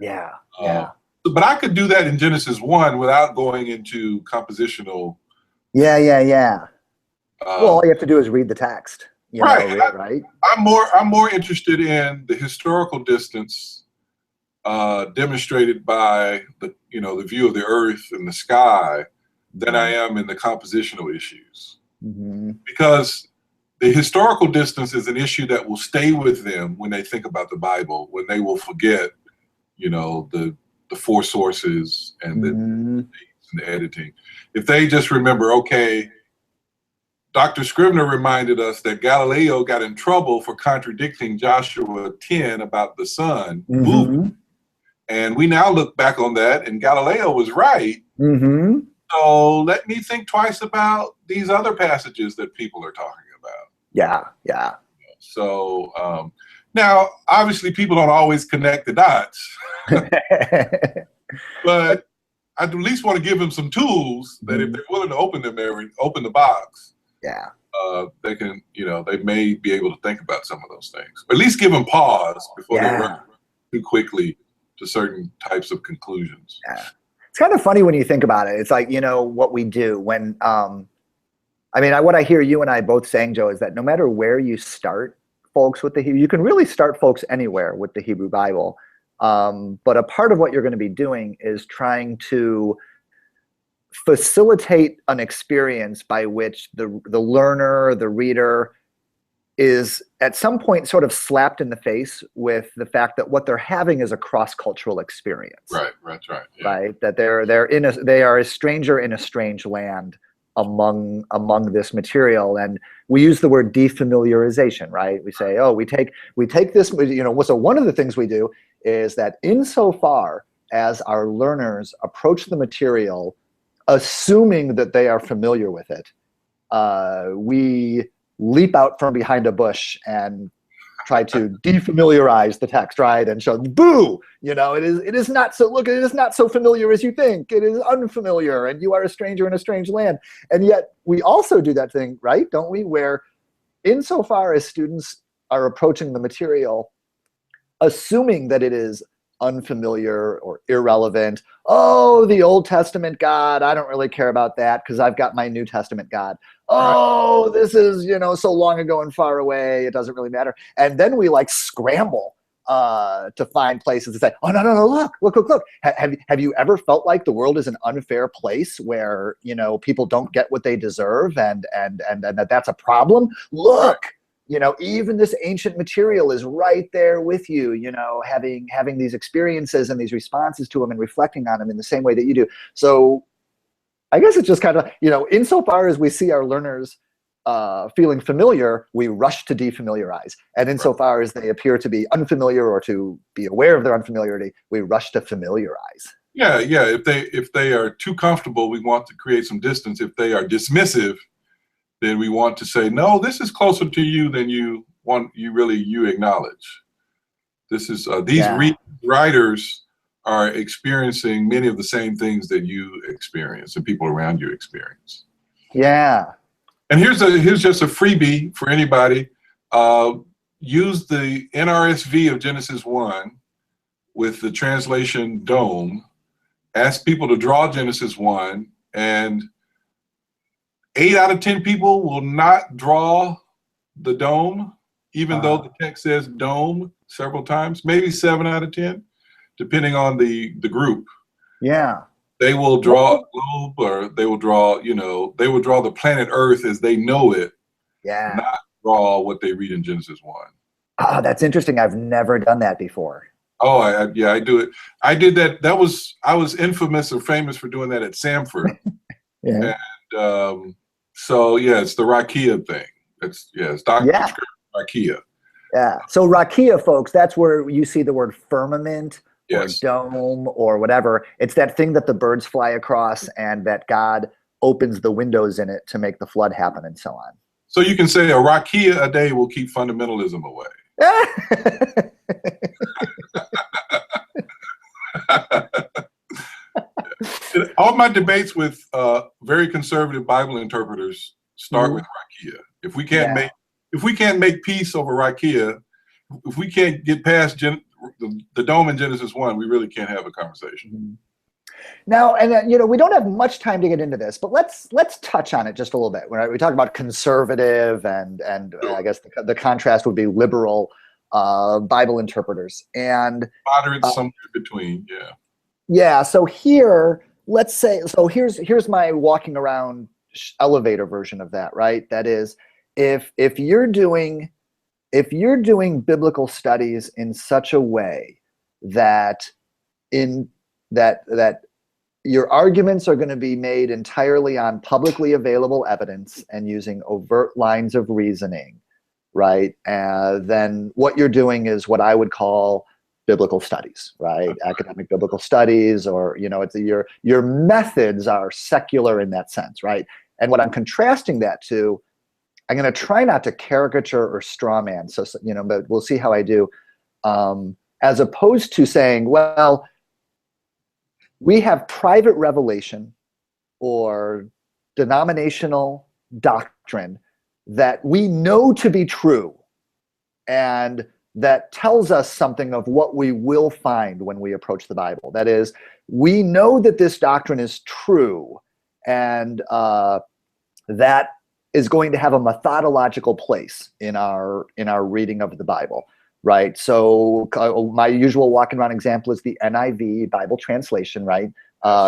Yeah. But I could do that in Genesis 1 without going into compositional. Yeah. Well, all you have to do is read the text. Right. I'm more interested in the historical distance demonstrated by the view of the earth and the sky than I am in the compositional issues. Because the historical distance is an issue that will stay with them when they think about the Bible, when they will forget, the four sources and the editing. If they just remember, okay, Dr. Scrivner reminded us that Galileo got in trouble for contradicting Joshua 10 about the sun moving. And we now look back on that, and Galileo was right. So let me think twice about these other passages that people are talking about. Yeah. So now, obviously, people don't always connect the dots. But I at least want to give them some tools that if they're willing to open the box, they can, they may be able to think about some of those things. But at least give them pause before they run too quickly to certain types of conclusions. It's kind of funny when you think about it. It's like, what we do when, what I hear you and I both saying, Joe, is that no matter where you start folks with the Hebrew, you can really start folks anywhere with the Hebrew Bible. But a part of what you're going to be doing is trying to facilitate an experience by which the learner, the reader, is at some point sort of slapped in the face with the fact that what they're having is a cross-cultural experience. Right, that's right. Yeah. Right, that they are a stranger in a strange land among this material, and we use the word defamiliarization. Right, we say, oh, we take this. So one of the things we do is that insofar as our learners approach the material, assuming that they are familiar with it, we leap out from behind a bush and try to defamiliarize the text, right? And show, boo, it is not so, look, it is not so familiar as you think. It is unfamiliar, and you are a stranger in a strange land. And yet we also do that thing, right, don't we, where insofar as students are approaching the material, assuming that it is unfamiliar or irrelevant. Oh, the Old Testament God, I don't really care about that because I've got my New Testament God. Oh, this is, so long ago and far away, it doesn't really matter. And then we scramble to find places to say, oh, no, look. Have you ever felt like the world is an unfair place where, people don't get what they deserve and that's a problem? Look. Even this ancient material is right there with you, having these experiences and these responses to them and reflecting on them in the same way that you do. So I guess it's just kind of, insofar as we see our learners feeling familiar, we rush to defamiliarize. And insofar as they appear to be unfamiliar or to be aware of their unfamiliarity, we rush to familiarize. Yeah. If they are too comfortable, we want to create some distance. If they are dismissive, then we want to say, no, this is closer to you than you acknowledge. This is these writers are experiencing many of the same things that you experience and people around you experience. Yeah. And here's just a freebie for anybody. Use the NRSV of Genesis 1 with the translation dome. Ask people to draw Genesis 1, and 8 out of 10 people will not draw the dome, even though the text says dome several times. Maybe 7 out of 10, depending on the group. Yeah. They will draw a globe, or they will draw, the planet Earth as they know it. Yeah. Not draw what they read in Genesis 1. Oh, that's interesting. I've never done that before. Oh, I do it. I did that. I was infamous or famous for doing that at Samford. Yeah. And so it's the Rakia thing. It's Dr. Scrivner, Rakia. Yeah. So Rakia, folks, that's where you see the word firmament or dome or whatever. It's that thing that the birds fly across and that God opens the windows in it to make the flood happen and so on. So you can say a Rakia a day will keep fundamentalism away. All my debates with very conservative Bible interpreters start with Rakia. If we can't make peace over Rakia, if we can't get past the dome in Genesis 1, we really can't have a conversation. Now, and we don't have much time to get into this, but let's touch on it just a little bit. When we talk about conservative and I guess the contrast would be liberal. Bible interpreters. And Moderate somewhere between, yeah. yeah, so here, let's say, so here's my walking around elevator version of that, right? That is, if you're doing biblical studies in such a way that that your arguments are going to be made entirely on publicly available evidence and using overt lines of reasoning, right? Then what you're doing is what I would call biblical studies, right? Academic biblical studies, or it's your methods are secular in that sense, right? And what I'm contrasting that to, I'm going to try not to caricature or straw man, so but we'll see how I do. As opposed to saying, well, we have private revelation or denominational doctrine that we know to be true, and that tells us something of what we will find when we approach the Bible. That is, we know that this doctrine is true, and that is going to have a methodological place in our reading of the Bible, right? So my usual walking around example is the NIV Bible translation, right?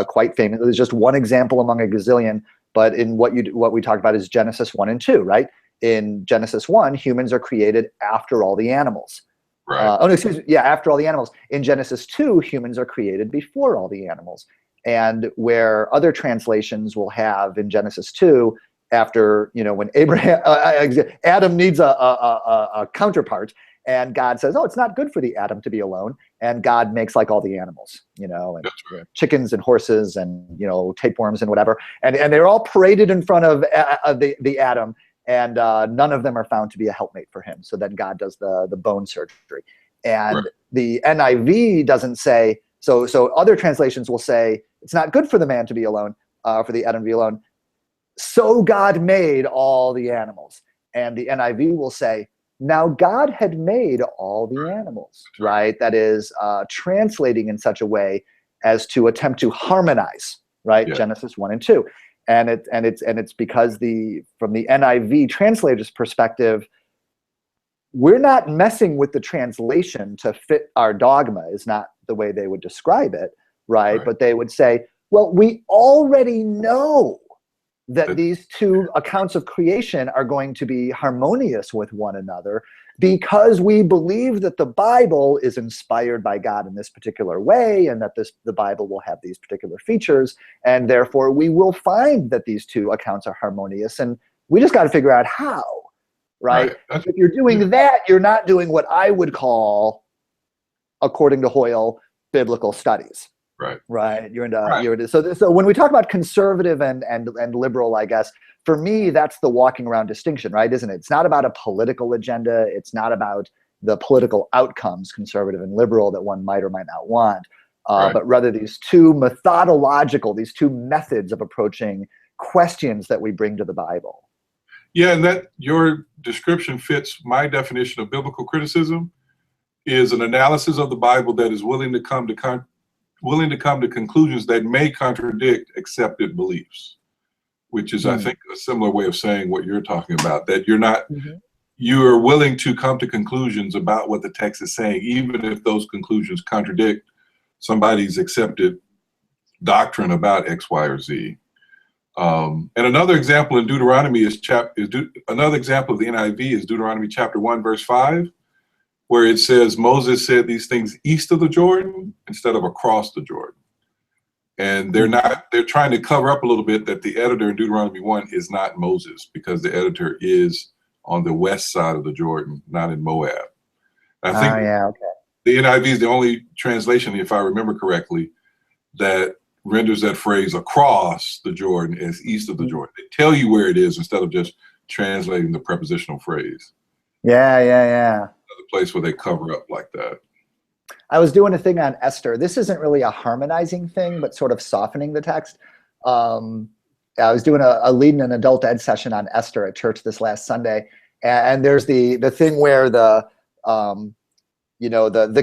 Quite famous. There's just one example among a gazillion, but in what we talked about is Genesis 1 and 2, right? In Genesis 1, humans are created after all the animals. Right. No, excuse me. Yeah, after all the animals. In Genesis 2, humans are created before all the animals. And where other translations will have in Genesis 2, after, when Adam needs a counterpart, and God says, oh, it's not good for the Adam to be alone. And God makes like all the animals, and right. chickens and horses and, tapeworms and whatever. And they're all paraded in front of the Adam. And none of them are found to be a helpmate for him. So then God does the bone surgery. And right. the NIV doesn't say, so other translations will say, it's not good for the man to be alone, for the Adam to be alone. So God made all the animals. And the NIV will say, now God had made all the animals, right? That is translating in such a way as to attempt to harmonize, right? Yeah. Genesis 1 and 2. And it's because from the NIV translator's perspective, we're not messing with the translation to fit our dogma, is not the way they would describe it, right? But they would say, well, we already know that these two accounts of creation are going to be harmonious with one another because we believe that the Bible is inspired by God in this particular way, and that the Bible will have these particular features, and therefore we will find that these two accounts are harmonious, and we just got to figure out how, right? If you're doing that, you're not doing what I would call, according to Hoyle, biblical studies. Right. You're into so when we talk about conservative and liberal, I guess for me that's the walking around distinction, right? Isn't it? It's not about a political agenda. It's not about the political outcomes, conservative and liberal, that one might or might not want, but rather these two methods of approaching questions that we bring to the Bible. Yeah, and that your description fits my definition of biblical criticism, is an analysis of the Bible that is willing to come to conclusions that may contradict accepted beliefs, which is, I think, a similar way of saying what you're talking about, that you are willing to come to conclusions about what the text is saying, even if those conclusions contradict somebody's accepted doctrine about X, Y, or Z. And another example in Deuteronomy another example of the NIV is Deuteronomy chapter 1, verse 5. Where it says Moses said these things east of the Jordan instead of across the Jordan. And they're trying to cover up a little bit that the editor in Deuteronomy 1 is not Moses, because the editor is on the west side of the Jordan, not in Moab. I think the NIV is the only translation, if I remember correctly, that renders that phrase across the Jordan as east of the Jordan. They tell you where it is instead of just translating the prepositional phrase. Yeah. Another place where they cover up like that. I was doing a thing on Esther. This isn't really a harmonizing thing, but sort of softening the text. I was doing a leading an adult ed session on Esther at church this last Sunday, and there's the thing where the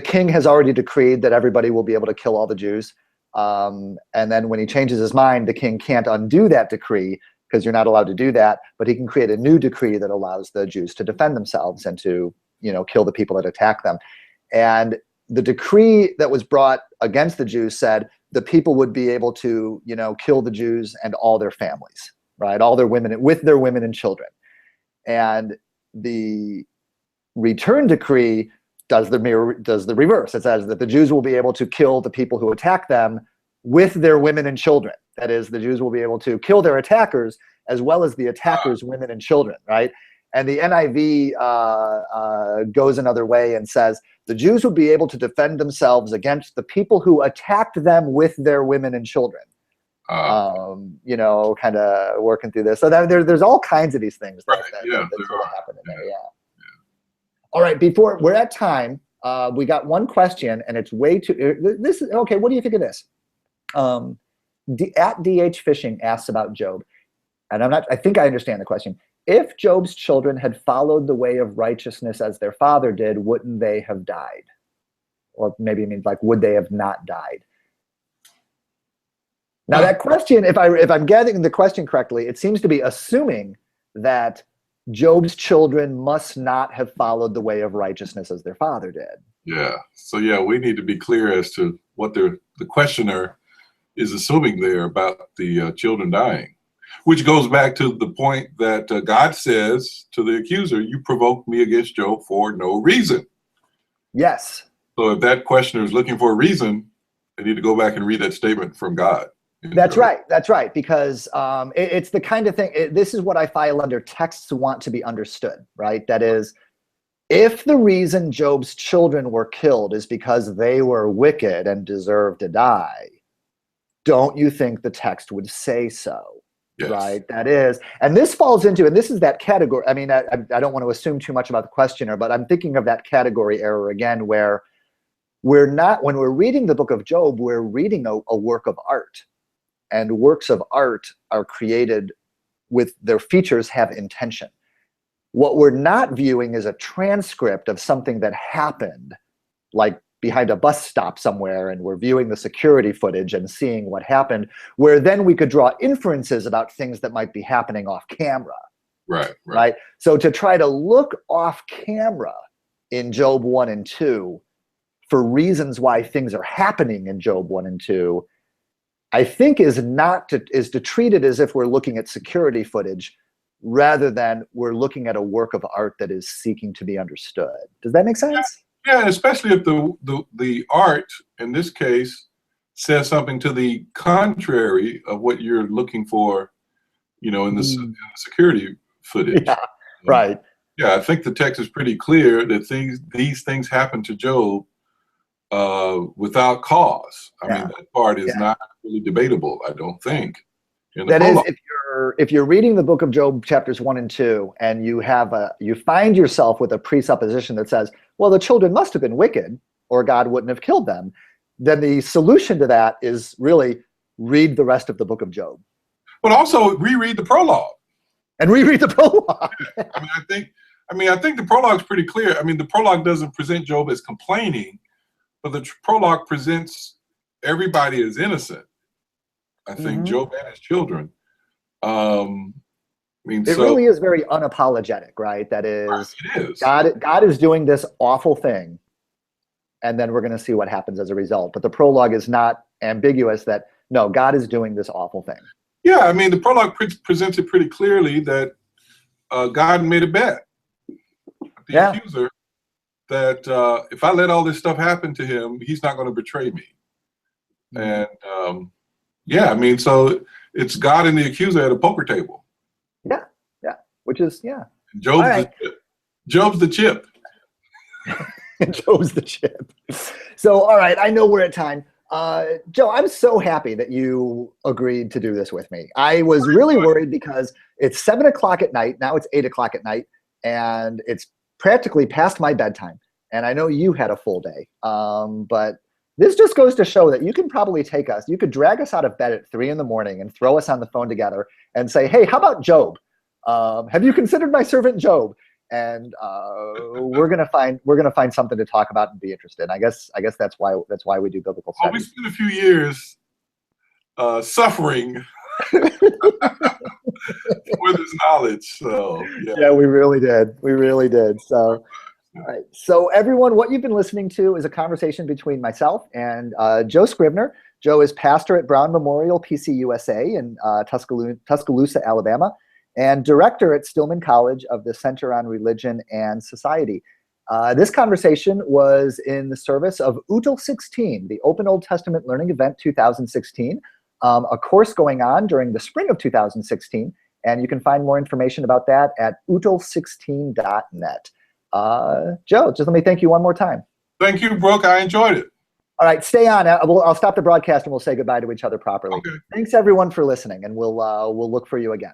king has already decreed that everybody will be able to kill all the Jews, and then when he changes his mind, the king can't undo that decree, because you're not allowed to do that, but he can create a new decree that allows the Jews to defend themselves and to kill the people that attack them. And the decree that was brought against the Jews said the people would be able to, kill the Jews and all their families, right? All their women, with their women and children. And the return decree does the reverse. It says that the Jews will be able to kill the people who attack them with their women and children. That is, the Jews will be able to kill their attackers as well as the attackers' women and children, right? And the NIV goes another way and says the Jews would be able to defend themselves against the people who attacked them with their women and children. Kind of working through this. So there's all kinds of these things that sort of happen in there. Yeah. All right, before we're at time, we got one question, and it's way too. This is okay. What do you think of this? At DH Fishing asks about Job, and I think I understand the question. If Job's children had followed the way of righteousness as their father did, wouldn't they have died? Or maybe it means like, would they have not died? Now that question, if I'm getting the question correctly, it seems to be assuming that Job's children must not have followed the way of righteousness as their father did. Yeah. So we need to be clear as to what the questioner is assuming there about the children dying, which goes back to the point that God says to the accuser, "You provoked me against Job for no reason." Yes. So if that questioner is looking for a reason, they need to go back and read that statement from God. That's right. That's right. Because it's the kind of thing, this is what I file under texts want to be understood, right? That is, if the reason Job's children were killed is because they were wicked and deserved to die, don't you think the text would say so? Yes. Right? That is, and this falls into, and this is that category. I mean, I don't want to assume too much about the questioner, but I'm thinking of that category error again, where when we're reading the book of Job, we're reading a work of art. And works of art are created with their features have intention. What we're not viewing is a transcript of something that happened, like behind a bus stop somewhere, and we're viewing the security footage and seeing what happened, where then we could draw inferences about things that might be happening off camera. Right. So to try to look off camera in Job 1 and 2 for reasons why things are happening in Job 1 and 2, I think is to treat it as if we're looking at security footage rather than we're looking at a work of art that is seeking to be understood. Does that make sense? Yeah, especially if the art in this case says something to the contrary of what you're looking for, in the security footage. Yeah, right. Yeah, I think the text is pretty clear that these things happen to Job without cause. I mean, that part is not really debatable, I don't think. That is, if you're reading the book of Job chapters 1 and 2, and you find yourself with a presupposition that says, well, the children must have been wicked, or God wouldn't have killed them, then the solution to that is really read the rest of the book of Job. But also reread the prologue. And reread the prologue. I think the prologue is pretty clear. I mean, the prologue doesn't present Job as complaining, but the prologue presents everybody as innocent. I think Job and his children. It really is very unapologetic, right? That is, right, it is. God is doing this awful thing, and then we're going to see what happens as a result. But the prologue is not ambiguous that, no, God is doing this awful thing. Yeah, I mean, the prologue presents it pretty clearly that God made a bet with the accuser that if I let all this stuff happen to him, he's not going to betray me. And so it's God and the accuser at a poker table. Yeah, which is, Job's the chip. Job's the chip. So, all right, I know we're at time. Joe, I'm so happy that you agreed to do this with me. I was really worried because it's 7 o'clock at night. Now it's 8 o'clock at night, and it's practically past my bedtime. And I know you had a full day. But this just goes to show that you can probably you could drag us out of bed at 3 in the morning and throw us on the phone together and say, hey, how about Job? Have you considered my servant Job? And we're gonna find something to talk about and be interested. I guess that's why we do biblical studies. We spent a few years suffering for this knowledge. So yeah, we really did. So All right. So everyone, what you've been listening to is a conversation between myself and Joe Scrivner. Joe is pastor at Brown Memorial PCUSA in Tuscaloosa, Alabama, and director at Stillman College of the Center on Religion and Society. This conversation was in the service of OOTLE 16, the Open Old Testament Learning Event 2016, a course going on during the spring of 2016. And you can find more information about that at ootle16.net. Joe, just let me thank you one more time. Thank you, Brooke. I enjoyed it. All right, stay on. I'll stop the broadcast and we'll say goodbye to each other properly. Okay. Thanks, everyone, for listening, and we'll look for you again.